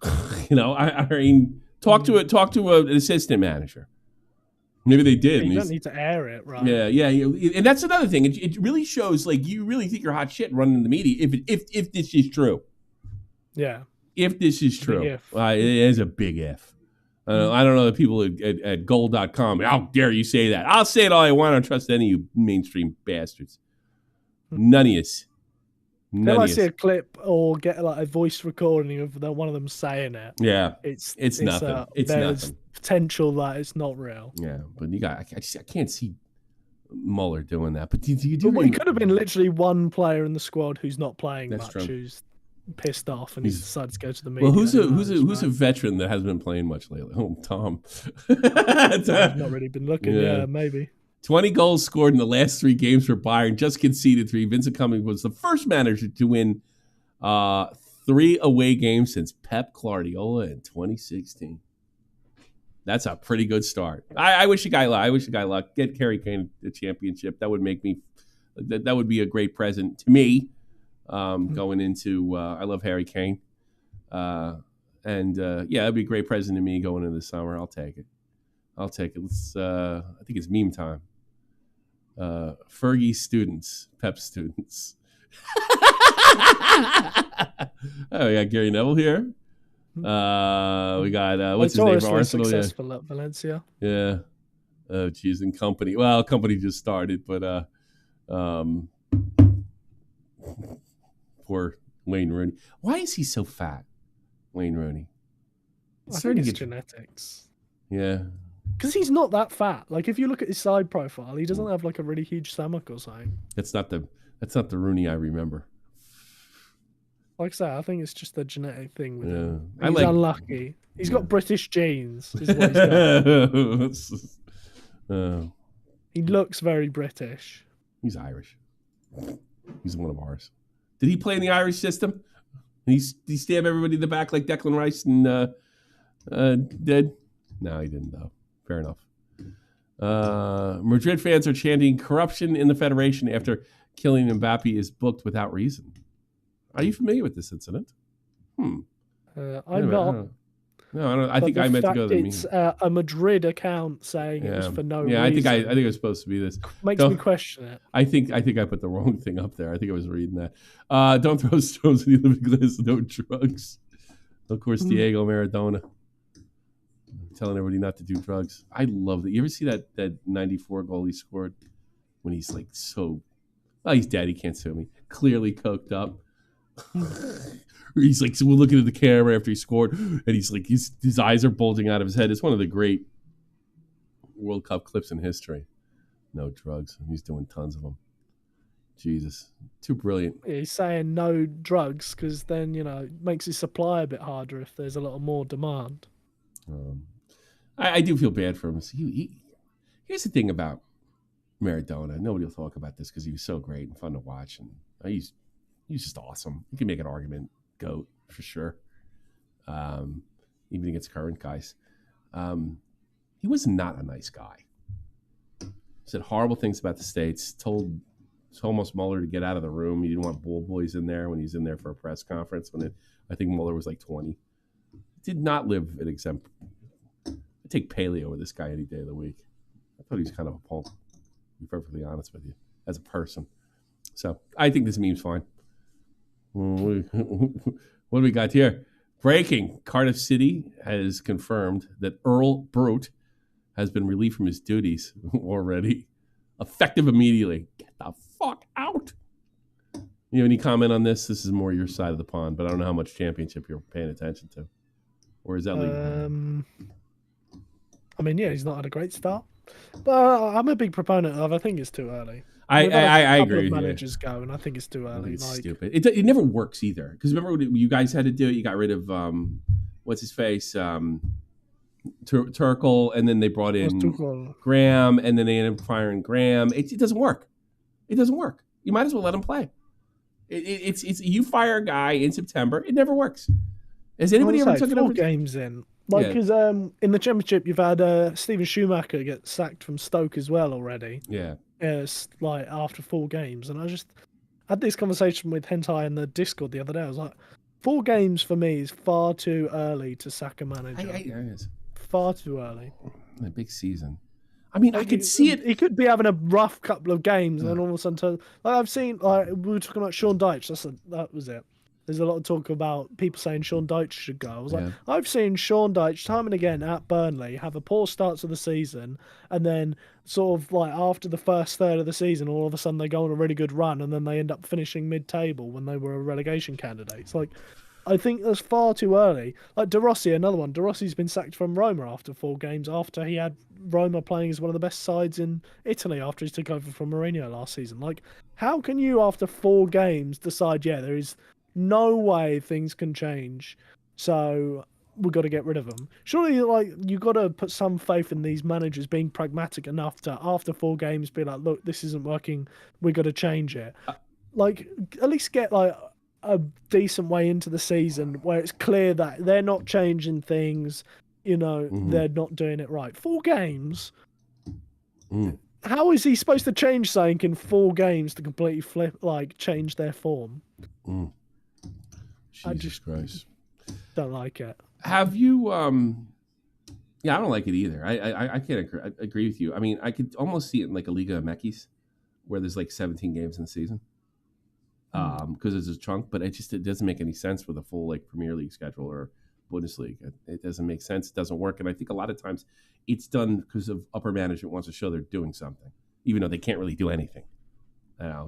I mean, talk to an assistant manager. Maybe they did. You don't need to air it, right? Yeah. And that's another thing. It really shows, like, you really think you're hot shit running in the media if this is true. Yeah. If this is true. It is a big if. I don't know the people at goal.com. How dare you say that? I'll say it all I want. I don't trust any of you mainstream bastards. None of you. If I see a clip or get a voice recording of one of them saying it, it's nothing. There's potential that it's not real. Yeah, but I can't see Muller doing that. But do you it could have been literally one player in the squad who's not playing much, who's pissed off, and he's decided to go to the media. Well, who's a veteran that hasn't been playing much lately? Oh, Tom. I've not really been looking. Yeah, maybe. 20 goals scored in the last 3 games for Bayern, just conceded 3. Vincent Kompany was the first manager to win 3 away games since Pep Guardiola in 2016. That's a pretty good start. I wish a guy luck. Get Harry Kane the championship. That would make me. That would be a great present to me. Going into, I love Harry Kane, that'd be a great present to me going into the summer. I'll take it. Let's. I think it's meme time. Fergie students, Pep students. Oh, we got Gary Neville here. We got what's his name from Arsenal? Successful at Valencia. Yeah. Oh, geez, and Kompany. Well, Kompany just started, but poor Wayne Rooney. Why is he so fat, Wayne Rooney? I think it's genetics. Yeah. Because he's not that fat. Like, if you look at his side profile, he doesn't have like a really huge stomach or something. That's not the Rooney I remember. Like I say, I think it's just a genetic thing with him. He's unlucky. He's got British genes. Is what he's got. He looks very British. He's Irish. He's one of ours. Did he play in the Irish system? Did he stab everybody in the back like Declan Rice and did? No, he didn't, though. Fair enough. Madrid fans are chanting corruption in the Federation after Kylian Mbappe is booked without reason. Are you familiar with this incident? I'm not. No, I don't. I think I meant to go to the meeting. It's a Madrid account saying it was for no reason. Yeah, I think it was supposed to be this. Makes me question it. I think I put the wrong thing up there. I think I was reading that. Don't throw stones in the living glass. No drugs. Of course, Diego Maradona telling everybody not to do drugs. I love that. You ever see that 94 goal he scored when he's like so? Oh, he's dead. He can't sue me. Clearly coked up. He's like, so we're looking at the camera after he scored, and he's like, his eyes are bulging out of his head. It's one of the great World Cup clips in history. No drugs. He's doing tons of them. Jesus, too brilliant. Yeah, he's saying no drugs because then it makes his supply a bit harder if there's a little more demand. I do feel bad for him. Here's the thing about Maradona. Nobody will talk about this because he was so great and fun to watch, and he's just awesome. You can make an argument, GOAT for sure. Even against current guys, he was not a nice guy. Said horrible things about the States. Told almost Mueller to get out of the room. He didn't want bull boys in there when he's in there for a press conference. I think Mueller was like 20. Did not live an exempt. I'd take paleo with this guy any day of the week. I thought he was kind of a punk, to be perfectly honest with you, as a person. So I think this meme's fine. What do we got here? Breaking. Cardiff City has confirmed that Earl Brute has been relieved from his duties already. Effective immediately. Get the fuck out. You have any comment on this? This is more your side of the pond, but I don't know how much championship you're paying attention to. Or is that legal? I mean, yeah, he's not had a great start, but I'm a big proponent of. I think it's too early. I We've had a couple agree. of managers go, and I think it's too I early. think it's Like, stupid. It never works either. Because remember when you guys had to do it? You got rid of what's his face, Turkle, and then they brought what's in Tuchel? Graham, and then they ended up firing Graham. It doesn't work. It doesn't work. You might as well let him play. It's you fire a guy in September. It never works. Has anybody ever took it over? Games in? Like, because in the Championship, you've had Steven Schumacher get sacked from Stoke as well already. Yeah. Like after 4 games, and I just had this conversation with Hentai in the Discord the other day. I was like, 4 games for me is far too early to sack a manager. Far too early. A big season. I mean, I could see it. He could be having a rough couple of games, and then all of a sudden, like I've seen, like we were talking about Sean Dyche. That was it. There's a lot of talk about people saying Sean Dyche should go. I was like, I've seen Sean Dyche time and again at Burnley have a poor start to the season, and then sort of like after the first third of the season, all of a sudden they go on a really good run, and then they end up finishing mid-table when they were a relegation candidate. It's like, I think that's far too early. Like De Rossi, another one. De Rossi's been sacked from Roma after 4 games, after he had Roma playing as one of the best sides in Italy after he took over from Mourinho last season. Like, how can you, after 4 games, decide, yeah, there is no way things can change, so we've got to get rid of them? Surely, like, you've got to put some faith in these managers being pragmatic enough to, after 4 games, be like, look, this isn't working, we've got to change it. Like, at least get, like, a decent way into the season where it's clear that they're not changing things, they're not doing it right. 4 games? How is he supposed to change something in 4 games to completely change their form? Jesus Christ. Don't like it. Have you, yeah, I don't like it either. I can't agree with you. I mean, I could almost see it in like a Liga MX where there's like 17 games in the season. Because it's a chunk, but it doesn't make any sense with a full like Premier League schedule or Bundesliga. It doesn't make sense. It doesn't work, and I think a lot of times it's done because of upper management wants to show they're doing something, even though they can't really do anything.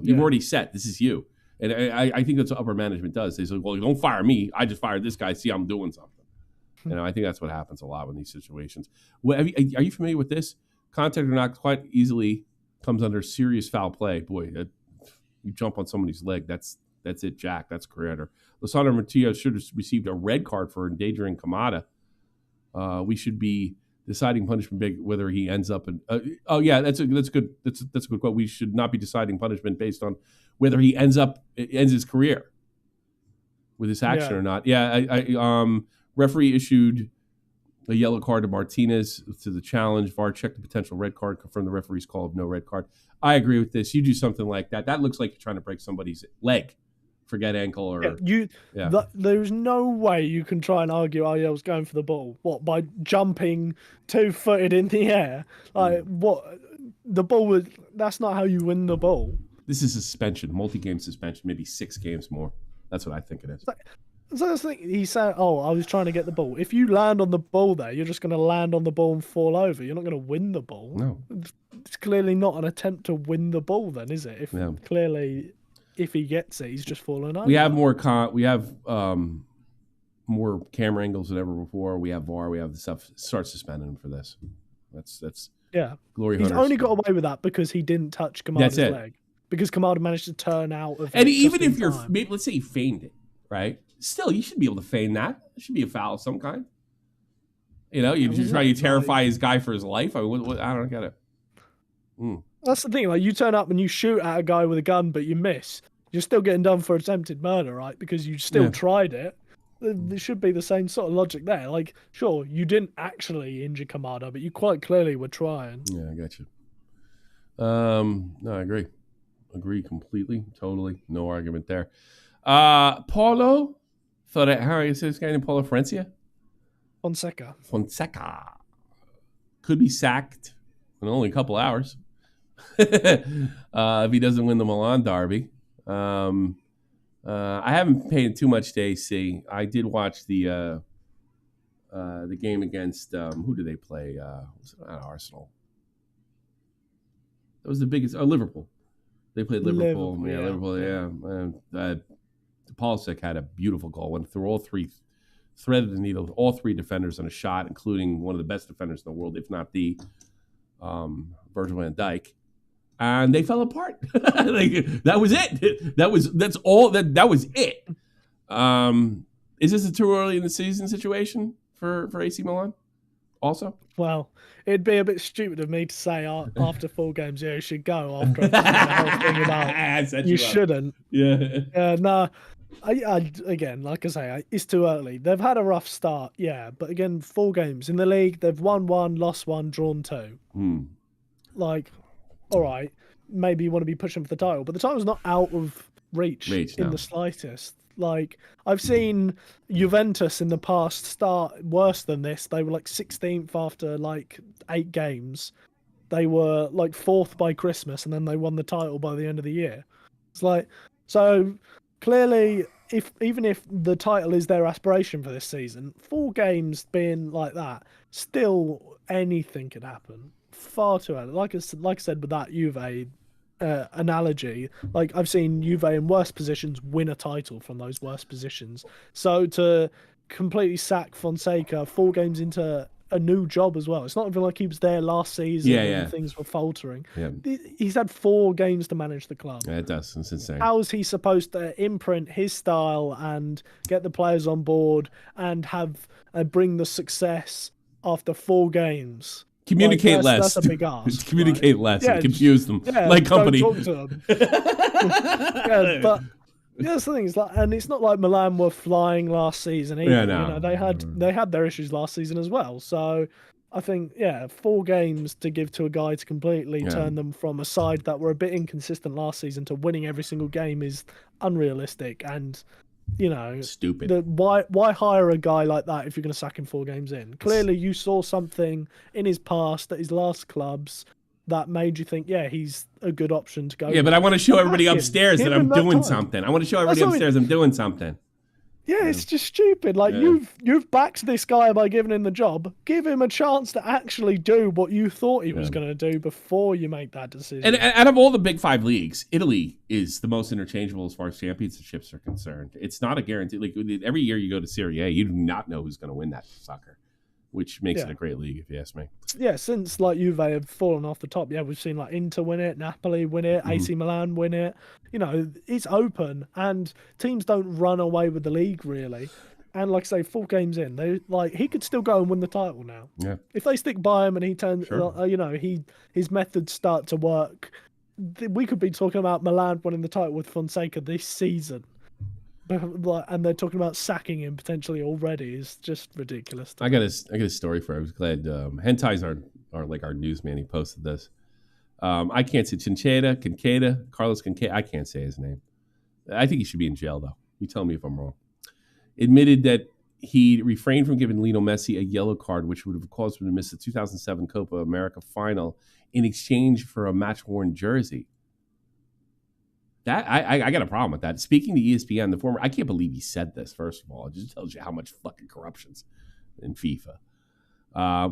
You've already set. This is you, and I think that's what upper management does. They say, "Well, you don't fire me. I just fired this guy. See, I'm doing something." I think that's what happens a lot in these situations. Well, are you familiar with this? Contact or not quite easily comes under serious foul play. Boy, you jump on somebody's leg, that's it, Jack. That's career. Lissandro Martinez should have received a red card for endangering Kamada. We should be deciding punishment whether he ends up in. That's a good quote. We should not be deciding punishment based on whether he ends his career with this action or not. Referee issued a yellow card to Martinez to the challenge. VAR checked the potential red card, confirmed the referee's call of no red card. I agree with this. You do something like that. That looks like you're trying to break somebody's leg. Forget ankle or... There's no way you can try and argue, I was going for the ball. What, by jumping 2-footed in the air? Like, what? The ball was... That's not how you win the ball. This is suspension, multi-game suspension, maybe 6 games more. That's what I think it is. So I think he said, I was trying to get the ball. If you land on the ball there, you're just going to land on the ball and fall over. You're not going to win the ball. No. It's clearly not an attempt to win the ball then, is it? Clearly, if he gets it, he's just falling over. We have more more camera angles than ever before. We have VAR. We have the stuff. Start suspending him for this. That's glory He's hunters. only got away with that because he didn't touch Kamada's leg. Because Kamada managed to turn out of it. And even if let's say he feigned it, right? Still, you should be able to feign that. It should be a foul of some kind. You try to terrify his guy for his life. I don't get it. That's the thing. Like, you turn up and you shoot at a guy with a gun, but you miss. You're still getting done for attempted murder, right? Because you still tried it. There should be the same sort of logic there. Like, sure, you didn't actually injure Kamada, but you quite clearly were trying. Yeah, I got you. No, I agree. Agree completely, totally. No argument there. Paulo. How do you say this guy named Paulo Fonseca could be sacked in only a couple hours if he doesn't win the Milan derby. I haven't paid too much to AC. I did watch the game against who did they play? Was it not Arsenal? That was the biggest. Liverpool. They played Liverpool. Liverpool. Yeah. Paulsek had a beautiful goal. Went through all three threaded the needle with all three defenders on a shot, including one of the best defenders in the world, if not the Virgil van Dijk. And they fell apart. That was it. That's all. That was it. Is this a too early in the season situation for AC Milan? Also, well, it'd be a bit stupid of me to say after 4 games, you should go. After the whole thing about you shouldn't. Yeah. No. Again, like I say, it's too early. They've had a rough start, yeah, but again, 4 games in the league, they've won 1, lost 1, drawn 2. Like, all right, maybe you want to be pushing for the title, but the title's not out of reach in the slightest. Like, I've seen Juventus in the past start worse than this. They were like 16th after like 8 games. They were like 4th by Christmas, and then they won the title by the end of the year. It's like, so clearly, even if the title is their aspiration for this season, 4 games being like that, still anything could happen. Far too early. Like I said with that Juve analogy, like I've seen Juve in worse positions win a title from those worst positions. So to completely sack Fonseca 4 games into a new job as well, it's not even like he was there last season when things were faltering. He's had 4 games to manage the club. Yeah, it does. It's insane. How is he supposed to imprint his style and get the players on board and have bring the success after 4 games? Communicate less. That's a big ask. Communicate less and confuse them like company. Don't talk to them. But that's the thing. Is like, and it's not like Milan were flying last season either. Yeah, no. You know, they had their issues last season as well. So I think 4 games to give to a guy to completely turn them from a side that were a bit inconsistent last season to winning every single game is unrealistic and. You know, stupid. Why hire a guy like that if you're going to sack him 4 games in? Clearly, you saw something in his past at his last clubs that made you think, he's a good option to go. Yeah, but I want to show everybody upstairs that I'm doing something. I want to show everybody upstairs I'm doing something. Yeah, it's just stupid. Like you've backed this guy by giving him the job. Give him a chance to actually do what you thought he was going to do before you make that decision. And out of all the big 5 leagues, Italy is the most interchangeable as far as championships are concerned. It's not a guarantee. Like every year you go to Serie A, you do not know who's going to win that sucker, which makes it a great league, if you ask me. Yeah, since like Juve have fallen off the top, we've seen like Inter win it, Napoli win it, AC Milan win it. You know, it's open and teams don't run away with the league really. And like I say, 4 games in, he could still go and win the title now. Yeah. If they stick by him and he turns, his methods start to work, we could be talking about Milan winning the title with Fonseca this season. And they're talking about sacking him potentially already. It's just ridiculous. I got a story for you. I was glad Hentai's are like our newsman. He posted this. I can't say Carlos Quinqueda. I can't say his name. I think he should be in jail though. You tell me if I'm wrong. Admitted that he refrained from giving Lionel Messi a yellow card, which would have caused him to miss the 2007 Copa America final in exchange for a match-worn jersey. That I got a problem with that. Speaking to ESPN, I can't believe he said this, first of all. It just tells you how much fucking corruption's in FIFA.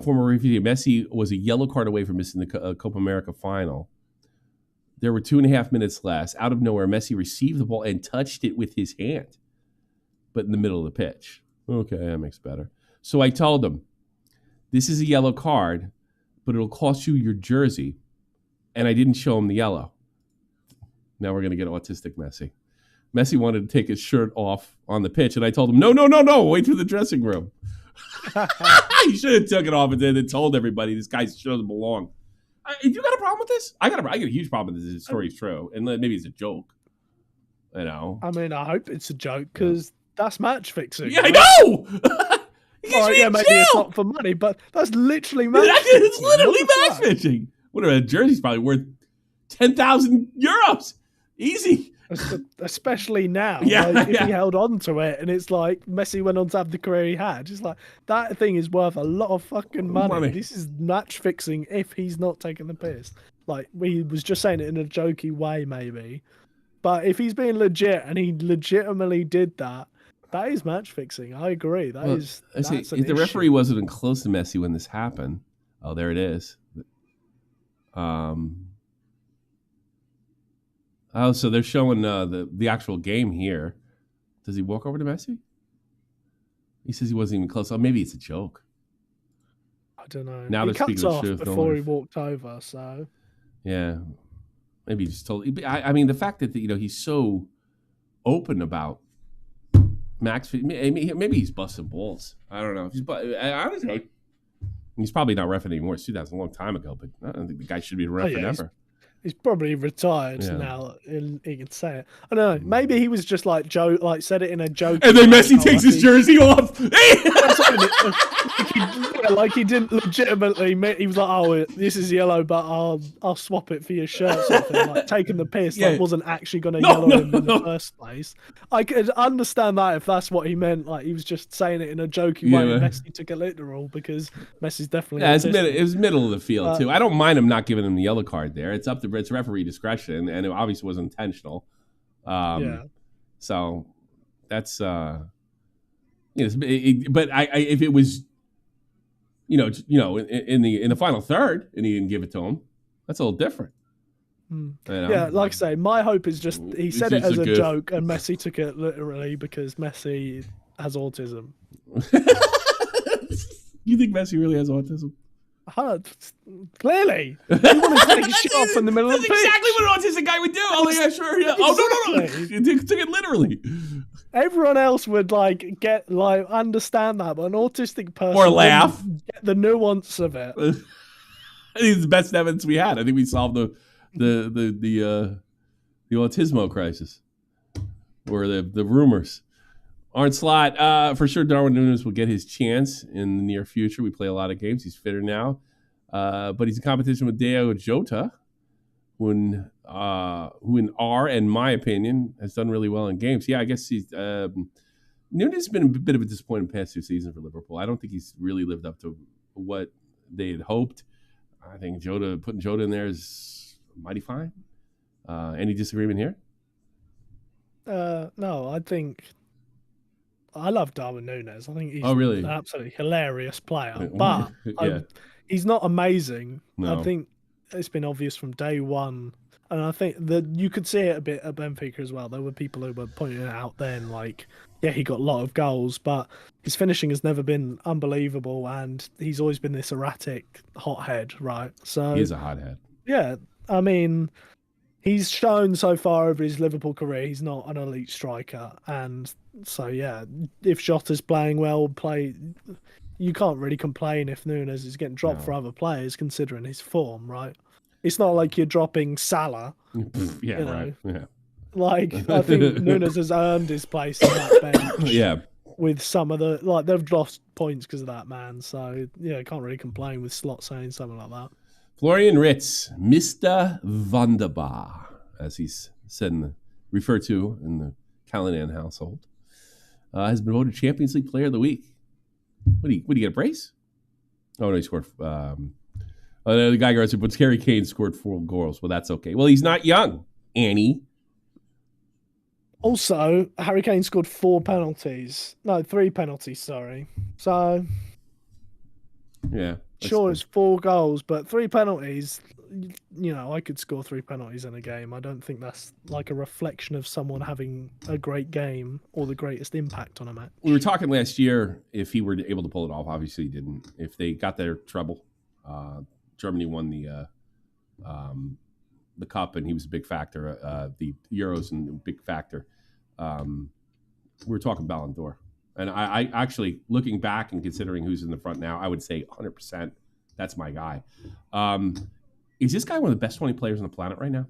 Former referee Messi was a yellow card away from missing the Copa America final. There were 2.5 minutes left. Out of nowhere, Messi received the ball and touched it with his hand, but in the middle of the pitch. Okay, that makes better. So I told him, this is a yellow card, but it'll cost you your jersey. And I didn't show him the yellow. Now we're going to get autistic Messi. Messi wanted to take his shirt off on the pitch, and I told him, no, wait through the dressing room. He should have took it off and then told everybody this guy doesn't belong. You got a problem with this? I got a huge problem with this story is true, and maybe it's a joke. You know. I mean, I hope it's a joke because that's match fixing. Yeah, right? I know. Maybe it's not for money, but that's literally match fixing. It's literally match fixing. Whatever, a jersey's probably worth 10,000 euros. Easy. Especially now. If he held on to it and it's like Messi went on to have the career he had. It's like that thing is worth a lot of fucking money. This is match fixing if he's not taking the piss. Like we was just saying it in a jokey way maybe. But if he's being legit and he legitimately did that, that is match fixing. I agree. That's if the referee wasn't even close to Messi when this happened. Oh, there it is. Oh, so they're showing the actual game here. Does he walk over to Messi? He says he wasn't even close. Oh, maybe it's a joke. I don't know. Now he they're speaking cuts the off truth. before he walked over, so yeah, maybe he just told. I mean, the fact that he's so open about Max. Maybe he's busting balls. I don't know. Honestly, he's probably not reffing anymore. It's 2000, a long time ago, but I don't think the guy should be a ref forever. He's probably retired now. He can say it. I don't know. Maybe he was just like Joe, like said it in a joke. And then Messi takes his jersey off. Like he didn't legitimately. He was like, "Oh, this is yellow, but I'll swap it for your shirt." Something like taking the piss. Like wasn't actually going to yellow him in the first place. I could understand that if that's what he meant. Like he was just saying it in a jokey way. And Messi took it literal because Messi's definitely. Yeah, it was middle of the field too. I don't mind him not giving him the yellow card there. It's referee discretion, and it obviously was intentional. So that's but if it was in the final third and he didn't give it to him, that's a little different. Yeah, like I say, my hope is just he said it as a joke and Messi took it literally because Messi has autism. You think Messi really has autism? Clearly, he wanted to take a shot off in the middle of the pitch. That's exactly what an autistic guy would do. Oh yeah, sure. Yeah. Oh no! He took it literally. Everyone else would understand that, but an autistic person or laugh, get the nuance of it. I think it's the best evidence we had. I think we solved the autismo crisis or the rumors. Arne Slot, for sure Darwin Núñez will get his chance in the near future. We play a lot of games. He's fitter now. But he's in competition with Diogo Jota, who in my opinion, has done really well in games. Yeah, I guess he's Núñez has been a bit of a disappointing past 2 seasons for Liverpool. I don't think he's really lived up to what they had hoped. I think putting Jota in there is mighty fine. Any disagreement here? No, I think I love Darwin Núñez. I think he's an absolutely hilarious player, but he's not amazing. No. I think it's been obvious from day one, and I think that you could see it a bit at Benfica as well. There were people who were pointing it out then, like, yeah, he got a lot of goals, but his finishing has never been unbelievable, and he's always been this erratic hothead, right? So he's a hothead. Yeah, I mean, he's shown so far over his Liverpool career he's not an elite striker, and so yeah, if Jota's playing well, you can't really complain if Núñez is getting dropped for other players considering his form, right? It's not like you're dropping Salah. Yeah, right. Yeah. Like I think Núñez has earned his place in that bench. Yeah. With some of they've lost points because of that, man. So yeah, can't really complain with Slot saying something like that. Florian Ritz, Mr. Wunderbar, as he's referred to in the Callanan household, has been voted Champions League Player of the Week. What do you get, a brace? Oh no, he scored. The guy goes, but Harry Kane scored 4 goals. Well, that's okay. Well, he's not young, Annie. Also, Harry Kane scored 3 penalties. Sorry. So yeah. Sure, it's 4 goals, but 3 penalties. I could score 3 penalties in a game. I don't think that's like a reflection of someone having a great game or the greatest impact on a match. We were talking last year if he were able to pull it off. Obviously, he didn't. If they got their treble, Germany won the cup, and he was a big factor. The Euros and a big factor. We were talking Ballon d'Or. And I actually, looking back and considering who's in the front now, I would say 100% that's my guy. Is this guy one of the best 20 players on the planet right now?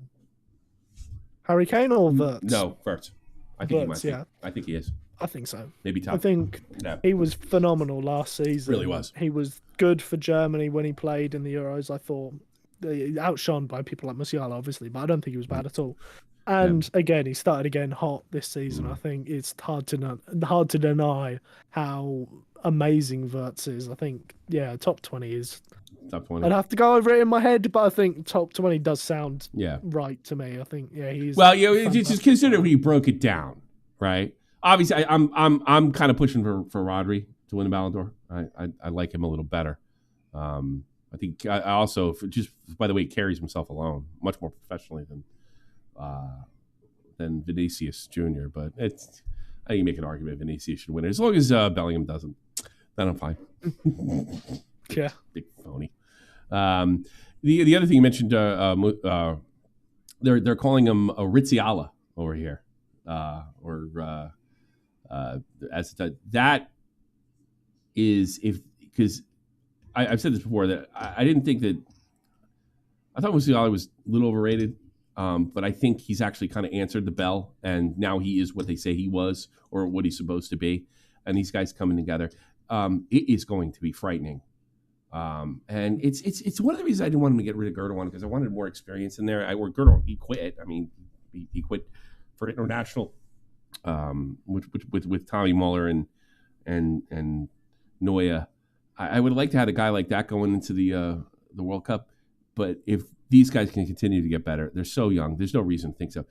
Harry Kane or Wirtz? No, Wirtz. I think Wirtz, he might be. I think he is. I think so. Maybe top. I think he was phenomenal last season. Really was. He was good for Germany when he played in the Euros. I thought outshone by people like Musiala, obviously, but I don't think he was bad at all. And again, he started again hot this season. I think it's hard to deny how amazing Wirtz is. I think, top 20 is top 20. I'd have to go over it in my head, but I think top 20 does sound right to me. I think, he's just consider when you broke it down, right? Obviously, I'm kind of pushing for Rodri to win the Ballon d'Or. I like him a little better. I think I also, just by the way, he carries himself alone much more professionally than Vinicius Jr. But I can make an argument Vinicius should win it. As long as Bellingham doesn't, then I'm fine. Yeah. Big phony. The other thing you mentioned, they're calling him a Rizziala over here, that is because I've said this before that I didn't think that I thought Musiala was a little overrated, but I think he's actually kind of answered the bell, and now he is what they say he was or what he's supposed to be, and these guys coming together, it is going to be frightening. And it's one of the reasons I didn't want him to get rid of Gerdogan because I wanted more experience in there. Gerdogan, he quit. I mean, he quit for international, with Tommy Muller and Neuer. I would like to have a guy like that going into the World Cup. But if these guys can continue to get better, they're so young. There's no reason to think so.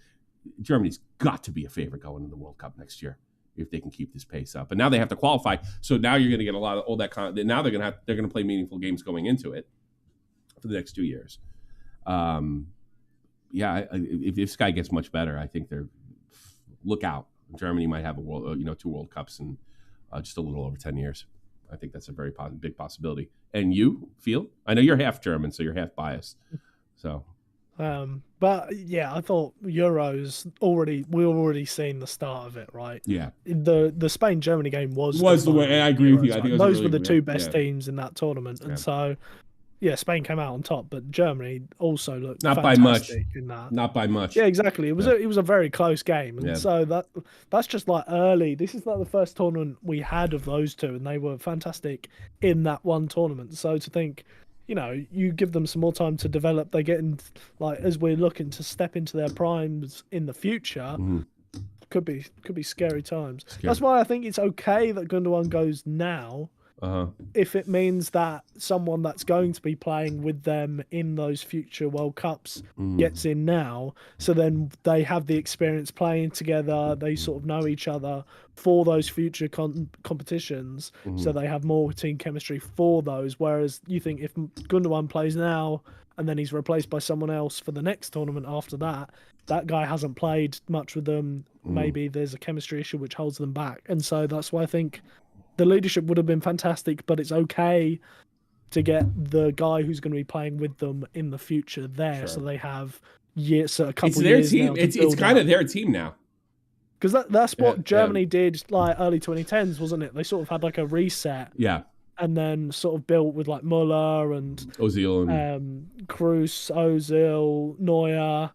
Germany's got to be a favorite going into the World Cup next year if they can keep this pace up. And now they have to qualify. So now you're going to get a lot of all that kind of. Now they're going to play meaningful games going into it for the next 2 years. If this guy gets much better, I think they're look out. Germany might have 2 World Cups in just a little over 10 years. I think that's a very big possibility. And you feel? I know you're half German, so you're half biased. So, but yeah, I thought Euros we've already seen the start of it, right? Yeah. The Spain Germany game was the way. I agree with you. I think those were the two best teams in that tournament, and so. Yeah, Spain came out on top, but Germany also looked not by much in that. Not by much. Yeah, exactly. It was a very close game, and so that's just like early. This is like the first tournament we had of those two, and they were fantastic in that one tournament. So to think, you give them some more time to develop, they get in as we're looking to step into their primes in the future. Could be scary times. That's why I think it's okay that Gundogan goes now. If it means that someone that's going to be playing with them in those future World Cups gets in now, so then they have the experience playing together, they sort of know each other for those future competitions, so they have more team chemistry for those. Whereas you think if Gundogan plays now and then he's replaced by someone else for the next tournament after that, that guy hasn't played much with them, maybe there's a chemistry issue which holds them back. And so that's why I think the leadership would have been fantastic, but it's okay to get the guy who's going to be playing with them in the future there, so they have a couple of years. Team. It's kind of their team now. Because that's what Germany did early 2010s, wasn't it? They sort of had a reset. Yeah. And then sort of built with Muller and Ozil and Kroos, Ozil, Neuer.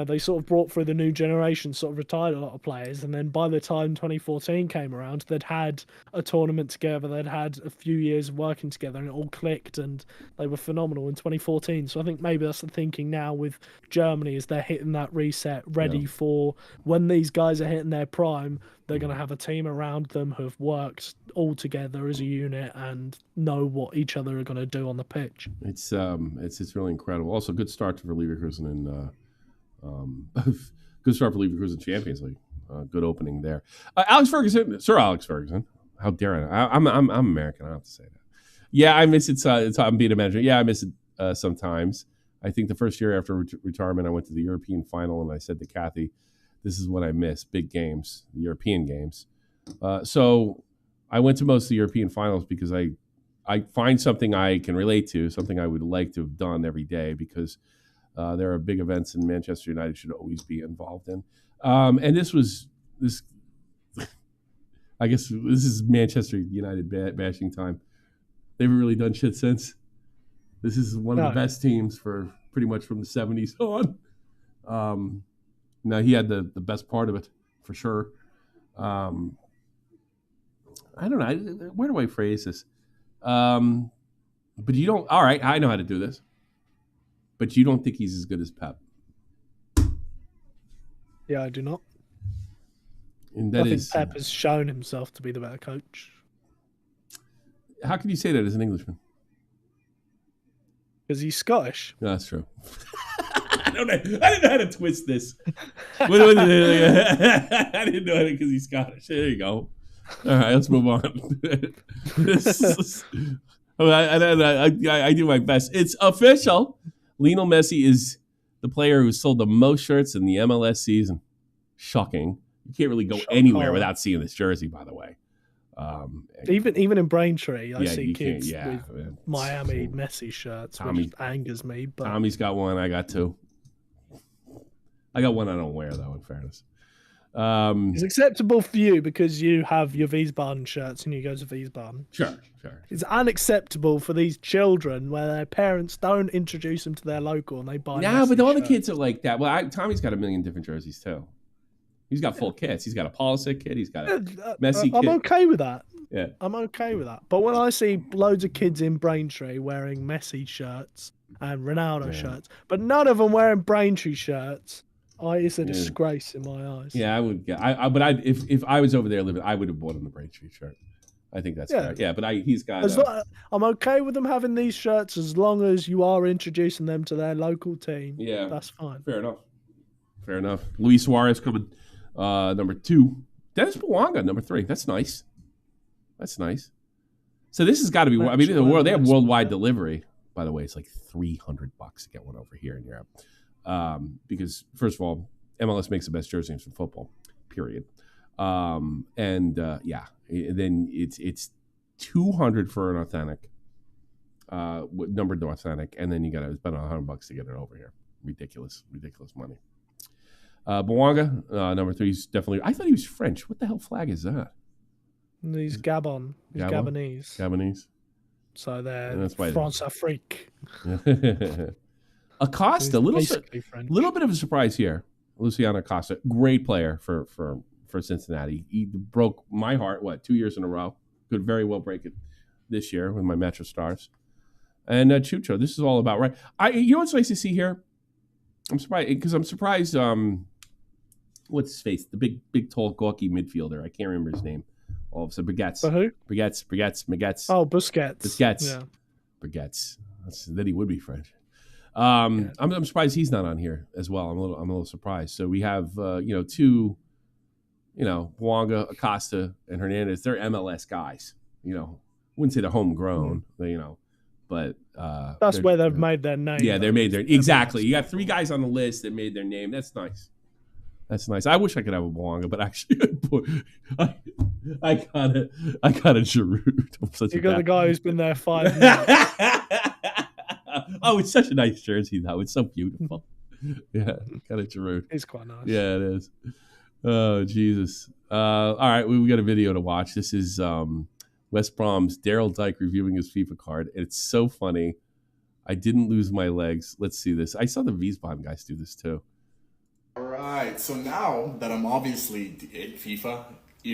They sort of brought through the new generation, sort of retired a lot of players. And then by the time 2014 came around, they'd had a tournament together. They'd had a few years of working together, and it all clicked, and they were phenomenal in 2014. So I think maybe that's the thinking now with Germany, is they're hitting that reset, ready for when these guys are hitting their prime. They're going to have a team around them who have worked all together as a unit and know what each other are going to do on the pitch. It's really incredible. Also, good start for Leverkusen and good start for Leverkusen Champions League. Good opening there. Sir Alex Ferguson. How dare I? I'm American. I don't have to say that. Yeah, I miss it. I'm being a manager. Yeah, I miss it sometimes. I think the first year after retirement, I went to the European final, and I said to Kathy, this is what I miss, big games, the European games. So I went to most of the European finals because I find something I can relate to, something I would like to have done every day, because there are big events and Manchester United should always be involved in. And this. I guess this is Manchester United bashing time. They haven't really done shit since. This is one of the best teams for pretty much from the 70s on. Now, he had the best part of it, for sure. I don't know. Where do I phrase this? But you don't... All right, I know how to do this. But you don't think he's as good as Pep? Yeah, I do not. And I think Pep has shown himself to be the better coach. How can you say that as an Englishman? Because he's Scottish. No, that's true. I didn't know how to twist this. I didn't know it because he's Scottish. There you go. All right, let's move on. I do my best. It's official. Lionel Messi is the player who sold the most shirts in the MLS season. Shocking. You can't really go anywhere without seeing this jersey, by the way. Even in Braintree, I see kids with Miami Messi shirts, which angers me. But Tommy's got one. I got two. I got one I don't wear, though, in fairness. It's acceptable for you because you have your Wiesbaden shirts and you go to Wiesbaden. Sure. It's unacceptable for these children where their parents don't introduce them to their local and they buy. No, but all the kids are like that. Well, Tommy's got a million different jerseys too. He's got full kits. He's got a Pulisic kit. He's got a Messi kit. I'm okay with that. Yeah, I'm okay with that. But when I see loads of kids in Braintree wearing Messi shirts and Ronaldo shirts, but none of them wearing Braintree shirts, it's a disgrace in my eyes. Yeah, I would. But if I was over there living, I would have bought him the Braintree shirt. I think that's fair. Yeah, but he's got. I'm okay with them having these shirts as long as you are introducing them to their local team. Yeah, that's fine. Fair enough. Luis Suarez coming number 2. Dennis Bouanga number 3. That's nice. So this has got to be. I mean, they have worldwide delivery. By the way, it's like $300 to get one over here in Europe. Because first of all, MLS makes the best jerseys in football. Period. Then it's $200 for an authentic, numbered authentic, and then you got to spend $100 to get it over here. Ridiculous money. Bouanga, number 3, is definitely. I thought he was French. What the hell flag is that? He's Gabon. He's Gabonese. So they're France Afrique. Acosta, little bit of a surprise here. Luciano Acosta, great player for Cincinnati. He broke my heart, 2 years in a row. Could very well break it this year with my Metro Stars. And Chucho, this is all about right. You know what's nice to see here? I'm surprised. What's his face? The big, tall, gawky midfielder. I can't remember his name. All of a sudden, Baguettes. Who? Baguettes. Oh, Busquets. Yeah. Baguettes. Then he would be French. I'm surprised he's not on here as well. I'm a little surprised. So we have 2, Bouanga, Acosta, and Hernandez. They're MLS guys. Wouldn't say they're homegrown. But that's where they've made their name. Yeah, they made their exactly. You got 3 guys on the list that made their name. That's nice. I wish I could have a Bouanga, but actually, I got a Giroud. You got the guy who's been there 5 minutes. Oh, it's such a nice jersey, though. It's so beautiful. Yeah, got a Giroud. It's quite nice. Yeah, it is. Oh, Jesus. All right, we got a video to watch. This is West Brom's Daryl Dyke reviewing his FIFA card. It's so funny. I didn't lose my legs. Let's see this. I saw the Wiesbaden guys do this, too. All right, so now that I'm obviously in FIFA,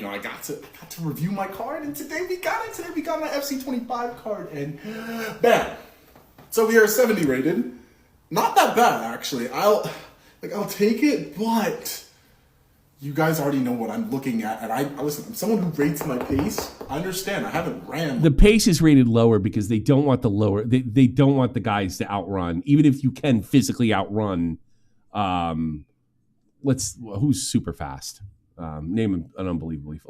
I got to review my card, and today we got it. Today we got my FC25 card, and bam! So we are 70 rated. Not that bad, actually. I'll take it, but you guys already know what I'm looking at, and I listen. I'm someone who rates my pace. I understand. I haven't ran. The pace is rated lower because they don't want They don't want the guys to outrun, even if you can physically outrun. Who's super fast? Name an unbelievably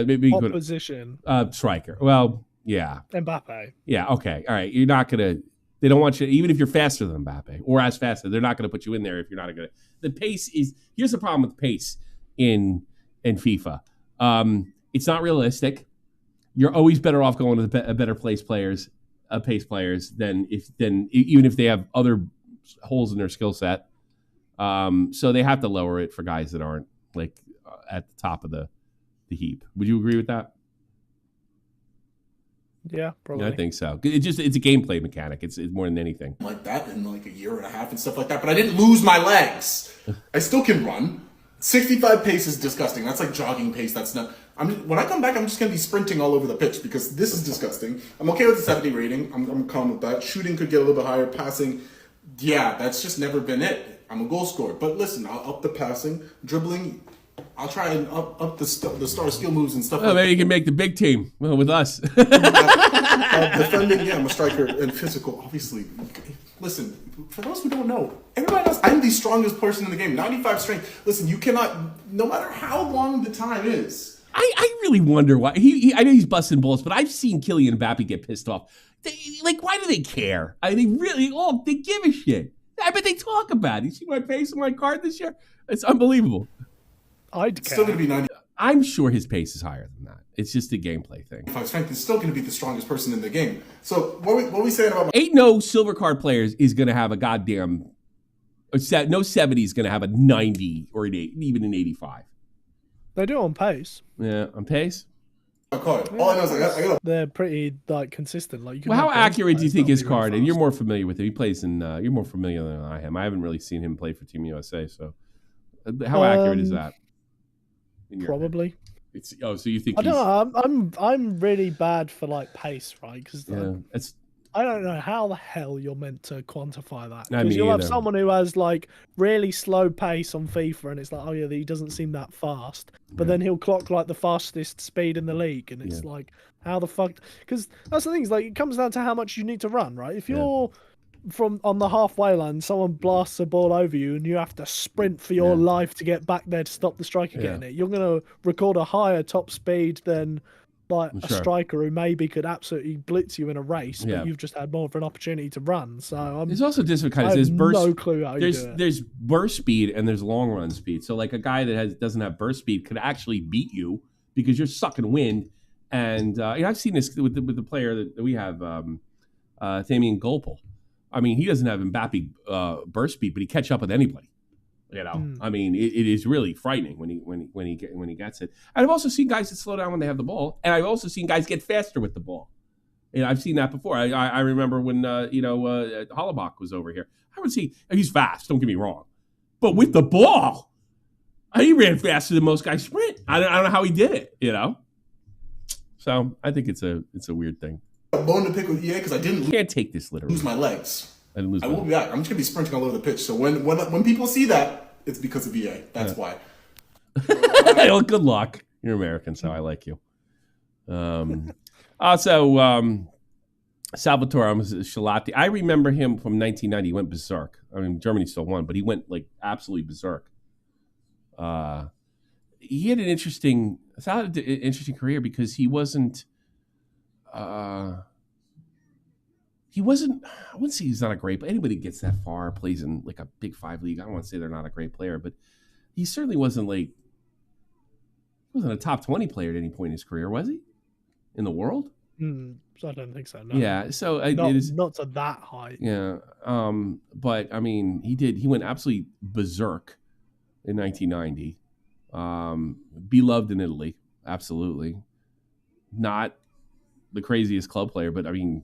maybe opposition striker. Well, yeah, Mbappe. Yeah, okay, all right. You're not gonna. They don't want you, even if you're faster than Mbappe or as fast. They're not gonna put you in there if you're not gonna. The pace is. Here's the problem with pace in FIFA. It's not realistic. You're always better off going to the better pace players than even if they have other holes in their skill set. So they have to lower it for guys that aren't at the top of the heap. Would you agree with that? Yeah, probably. Yeah, I think so. It's a gameplay mechanic. It's more than anything. Like that in a year and a half and stuff like that. But I didn't lose my legs. I still can run. 65 pace is disgusting. That's like jogging pace. That's not. When I come back, I'm just gonna be sprinting all over the pitch because this is disgusting. I'm okay with the 70 rating. I'm calm with that. Shooting could get a little bit higher. Passing, yeah, that's just never been it. I'm a goal scorer. But listen, I'll up the passing, dribbling. I'll try and up the star skill moves and stuff. Oh, maybe you can make the big team with us. Defending, yeah, I'm a striker and physical, obviously. Listen, for those who don't know, everybody knows I'm the strongest person in the game. 95 strength. Listen, you cannot, no matter how long the time is. I really wonder why. I know he's busting balls, but I've seen Kylian Mbappe get pissed off. Why do they care? They give a shit. I bet they talk about it. You see my face on my card this year? It's unbelievable. I'd It's still care. going to be 90. I'm sure his pace is higher than that. It's just a gameplay thing. Strength is still going to be the strongest person in the game. So what we saying about? Ain't no silver card players is going to have a goddamn. No 70 is going to have a 90 or an 8, even an 85. They do on pace. Yeah, on pace. Card. All I know is I got. They're pretty consistent. Like, you can Well, how have accurate do you think his players that'll be card? really And you're fast. more familiar with him. He plays in. You're more familiar than I am. I haven't really seen him play for Team USA. So, how accurate is that? in your head? Probably. It's so you think I don't know. I'm really bad for like pace, right? Because it's I don't know how the hell you're meant to quantify that. I Because mean, you'll have either. someone who has like really slow pace on FIFA, and it's like, oh yeah, he doesn't seem that fast. But then he'll clock like the fastest speed in the league, and it's like, how the fuck? Because that's the thing. Is like it comes down to how much you need to run, right? If you're from on the halfway line, someone blasts a ball over you, and you have to sprint for your life to get back there to stop the striker getting it. You're gonna record a higher top speed than like a striker who maybe could absolutely blitz you in a race, but you've just had more of an opportunity to run. So there's also different kinds. I have There's burst. no clue how you do it. There's burst speed and there's long run speed. So like a guy that doesn't have burst speed could actually beat you because you're sucking wind. And I've seen this with the player that we have, Thamian Gopal. I mean, he doesn't have Mbappe burst speed, but he catch up with anybody. You know, I mean, it is really frightening when he gets it. And I've also seen guys that slow down when they have the ball, and I've also seen guys get faster with the ball. I've seen that before. I remember when Hollabach was over here. I would see he's fast. Don't get me wrong, but with the ball, he ran faster than most guys sprint. I don't know how he did it. You know, so I think it's a weird thing. A bone to pick with EA because I didn't Can't take this literally. lose my legs. I didn't lose. I will be back. I'm just gonna be sprinting all over the pitch. So when people see that, it's because of EA. That's why. Well, good luck. You're American, so I like you. Also, Salvatore Schillaci. I remember him from 1990. He went berserk. I mean, Germany still won, but he went like absolutely berserk. He had an interesting career because he wasn't. I wouldn't say he's not a great player. Anybody gets that far, plays in like a Big 5 league. I don't want to say they're not a great player, but he certainly wasn't a top 20 player at any point in his career, was he? In the world? So I don't think so. No. Yeah. So not to that height. Yeah. But I mean, he went absolutely berserk in 1990. Beloved in Italy, absolutely. Not the craziest club player, but I mean,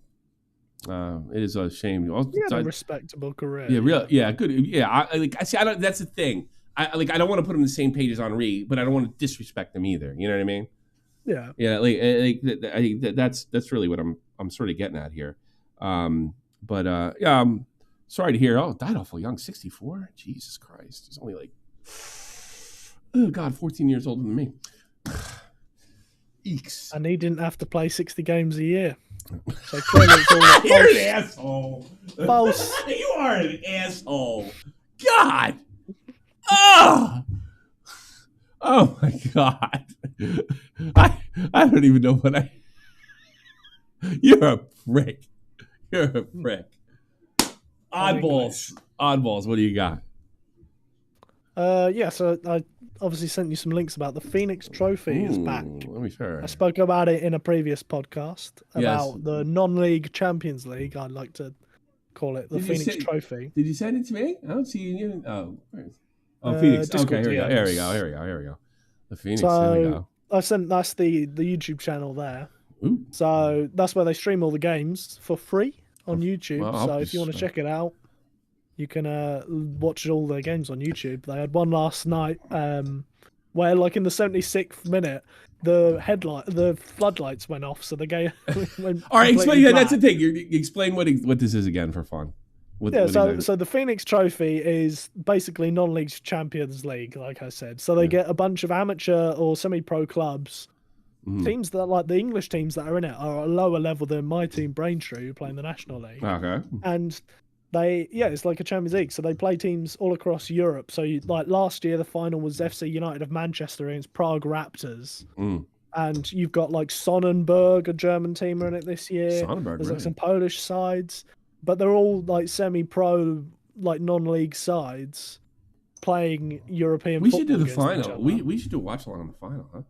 it is a shame. He had a respectable career. Yeah, good. Yeah, I see. That's the thing. I don't want to put him on the same page as Henry, but I don't want to disrespect him either. You know what I mean? Yeah. Yeah. I think that's really what I'm sort of getting at here. I'm sorry to hear. Oh, died awful young, 64. Jesus Christ, he's only like, oh God, 14 years older than me. Eeks. And he didn't have to play 60 games a year. So clearly it's all You're an asshole. False. You are an asshole. God. Oh my God. I don't even know what You're a prick. You're a prick. Oddballs. What do you got? So I obviously sent you some links about the Phoenix Trophy is back. Let me try. I spoke about it in a previous podcast about the non-league Champions League. I'd like to call it the Phoenix Trophy. Did you send it to me? I don't see you. Phoenix. Discord Okay, here we go. The Phoenix. There we go. That's the YouTube channel there. Ooh. So that's where they stream all the games for free on YouTube. Well, so if you want to check it out, you can watch all their games on YouTube. They had one last night where, like in the 76th minute, the floodlights went off, so the game went. All right, explain. black. That's the thing. You explain what this is again for fun. So the Phoenix Trophy is basically non-league Champions League, like I said. So they get a bunch of amateur or semi-pro clubs. Teams that like the English teams that are in it are at a lower level than my team, Braintree, who play in the National League. Okay. And it's like a Champions League. So they play teams all across Europe. So like last year, the final was FC United of Manchester against Prague Raptors. And you've got like Sonnenberg, a German team, are in it this year. There's like some Polish sides. But they're all like semi-pro, like non-league sides. playing European We football. should do the against each final. other. We should do a watch along on the final, huh?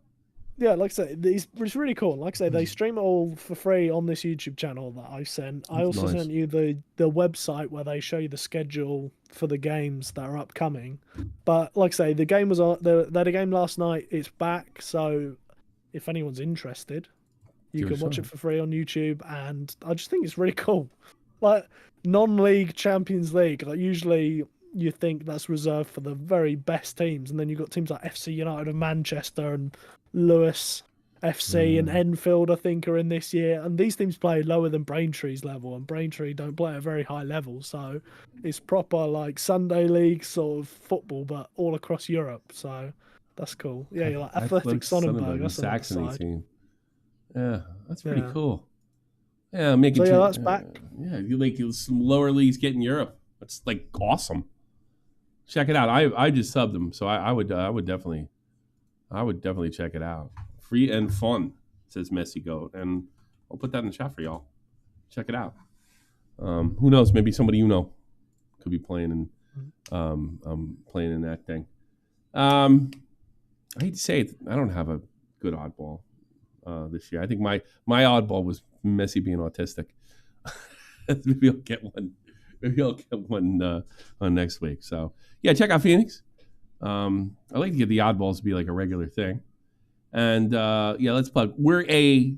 Yeah, like I say, it's really cool. Like I say, they stream it all for free on this YouTube channel that I sent. I also nice. sent you the website where they show you the schedule for the games that are upcoming. But like I say, the game was on. They had a game last night. It's back, so if anyone's interested, you can watch it for free on YouTube. And I just think it's really cool. Like non-league Champions League, like usually you think that's reserved for the very best teams, and then you've got teams like FC United of Manchester and Lewis FC and Enfield, I think, are in this year. And these teams play lower than Braintree's level, and Braintree don't play at a very high level. So it's proper like Sunday league sort of football, but all across Europe. So that's cool. Yeah, you're like Athletic Sonnenberg. That's Saxony side. team. Yeah, that's pretty cool. Yeah, making so that's back. Yeah, you like some lower leagues get in Europe. That's like awesome. Check it out. I just subbed them, so I would definitely check it out. Free and fun, says Messy Goat, and I'll put that in the chat for y'all. Check it out. Who knows? Maybe somebody you know could be playing in that thing. I hate to say it, I don't have a good oddball this year. I think my oddball was Messi being autistic. Maybe I'll get one. Maybe I'll get one on next week. So yeah, check out Phoenix. I like to get the oddballs to be like a regular thing. And yeah, let's plug. We're a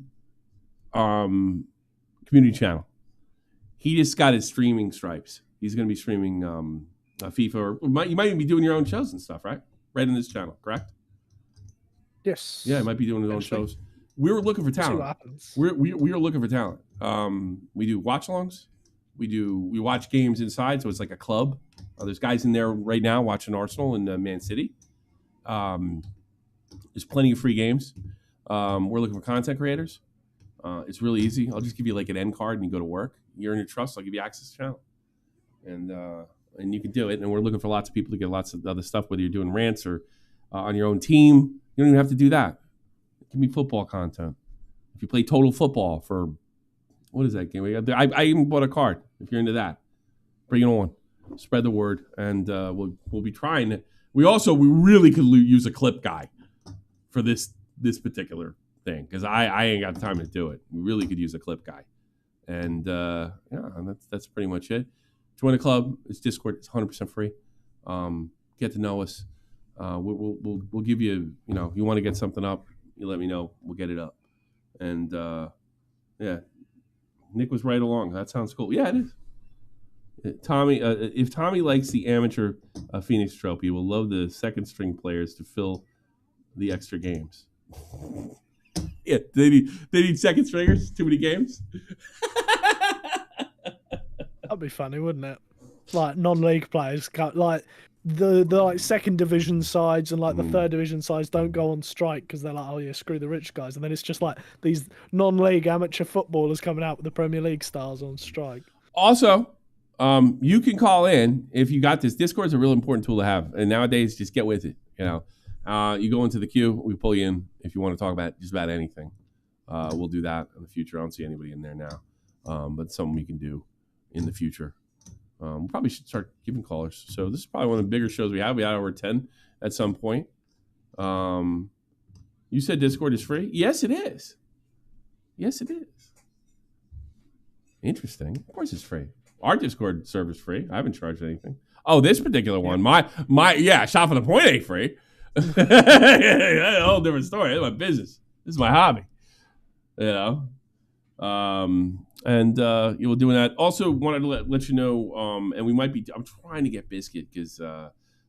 community channel. He just got his streaming stripes. He's going to be streaming FIFA. Or you might even be doing your own shows and stuff, right? Right in this channel, correct? Yes. Yeah, he might be doing his own shows. We were looking for talent. See what happens. We are looking for talent. We do watch-alongs. We watch games inside, so it's like a club. There's guys in there right now watching Arsenal and Man City. There's plenty of free games. We're looking for content creators. It's really easy. I'll just give you like an end card and you go to work. You're in your trust. I'll give you access to the channel. And you can do it. And we're looking for lots of people to get lots of other stuff, whether you're doing rants or on your own team. You don't even have to do that. Give me football content. If you play Total Football for, what is that game? I even bought a card. If you're into that, bring it on. Spread the word. And we'll be trying it. We really could use a clip guy for this particular thing, because I ain't got the time to do it. We really could use a clip guy. And and that's pretty much it. Join the club. It's Discord. It's 100% free. Get to know us. We'll give you, if you want to get something up, you let me know. We'll get it up. And yeah, Nick was right along. That sounds cool. Yeah, it is. Tommy, if Tommy likes the amateur Phoenix trophy, we'll love the second string players to fill the extra games. Yeah, they need second stringers. Too many games. That'd be funny, wouldn't it? Like non-league players, like the like second division sides and like the third division sides don't go on strike because they're like, oh yeah, screw the rich guys, and then it's just like these non-league amateur footballers coming out with the Premier League stars on strike. Also, you can call in if you got this. Discord's a real important tool to have, and nowadays just get with it. You go into the queue, we pull you in if you want to talk about just about anything. We'll do that in the future. I don't see anybody in there now, but it's something we can do in the future. We probably should start giving callers. So this is probably one of the bigger shows we have. We had over 10 at some point. You said Discord is free? Yes, it is. Yes, it is. Interesting. Of course it's free. Our Discord server's free. I haven't charged anything. Oh, this particular one. My Shop for the Point ain't free. That's a whole different story. It's my business. This is my hobby. And you were doing that. Also wanted to let you know, and we might be, I'm trying to get Biscuit because,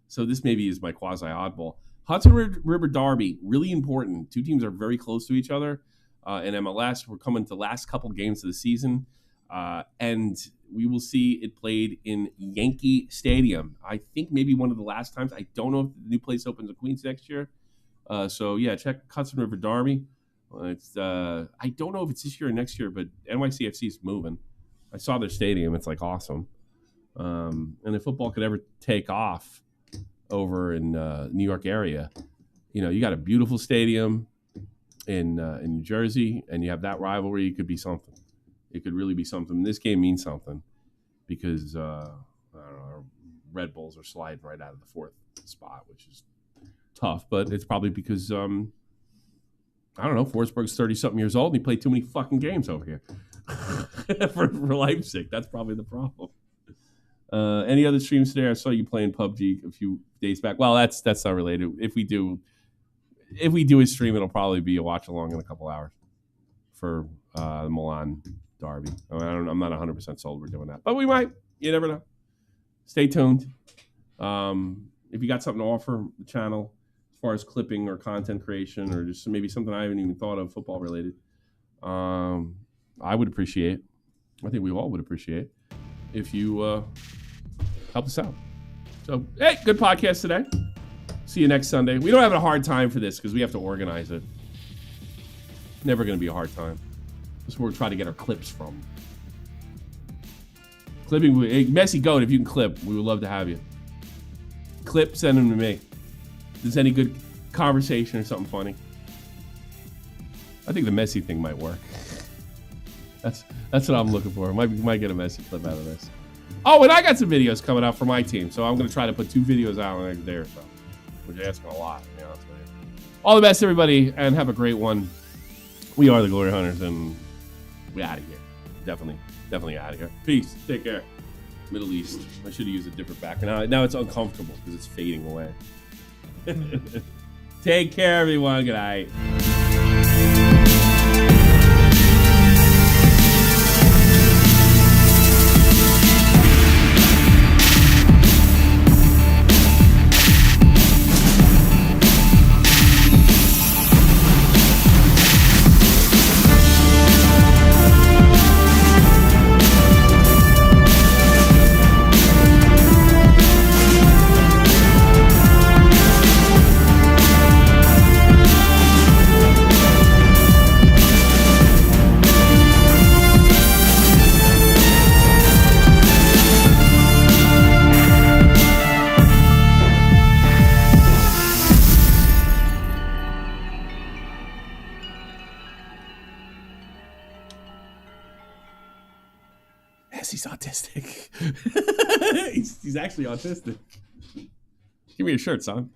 so this maybe is my quasi oddball. Hudson River Derby, really important. Two teams are very close to each other in MLS. We're coming to the last couple games of the season, and we will see it played in Yankee Stadium. I think maybe one of the last times. I don't know if the new place opens in Queens next year. So yeah, check Hudson River Derby. It's I don't know if it's this year or next year, but NYCFC is moving. I saw their stadium; it's like awesome. And if football could ever take off over in New York area, you got a beautiful stadium in New Jersey, and you have that rivalry. It could be something. It could really be something. This game means something because I don't know, Red Bulls are sliding right out of the 4th spot, which is tough. But it's probably because I don't know. Forsberg's 30-something years old, and he played too many fucking games over here for Leipzig. That's probably the problem. Any other streams today? I saw you playing PUBG a few days back. Well, that's not related. If we do a stream, it'll probably be a watch along in a couple hours for the Milan derby. I'm not 100% sold we're doing that, but we might. You never know. Stay tuned. If you got something to offer the channel as far as clipping or content creation, or just maybe something I haven't even thought of football related, I would appreciate. I think we all would appreciate if you help us out. So, hey, good podcast today. See you next Sunday. We don't have a hard time for this because we have to organize it. Never going to be a hard time. That's where we're trying to get our clips from. Clipping, hey, Messi Goat, if you can clip, we would love to have you. Clip, send them to me. If there's any good conversation or something funny. I think the Messi thing might work. That's what I'm looking for. Might get a Messi clip out of this. Oh, and I got some videos coming out for my team, so I'm going to try to put 2 videos out in the next day or so. Which you're asking a lot, to be honest with you. All the best, everybody, and have a great one. We are the Glory Hunters, and we out of here. Definitely out of here. Peace. Take care. Middle East. I should have used a different background. Now it's uncomfortable because it's fading away. Take care, everyone. Good night. He's autistic. he's actually autistic. Give me a shirt, son.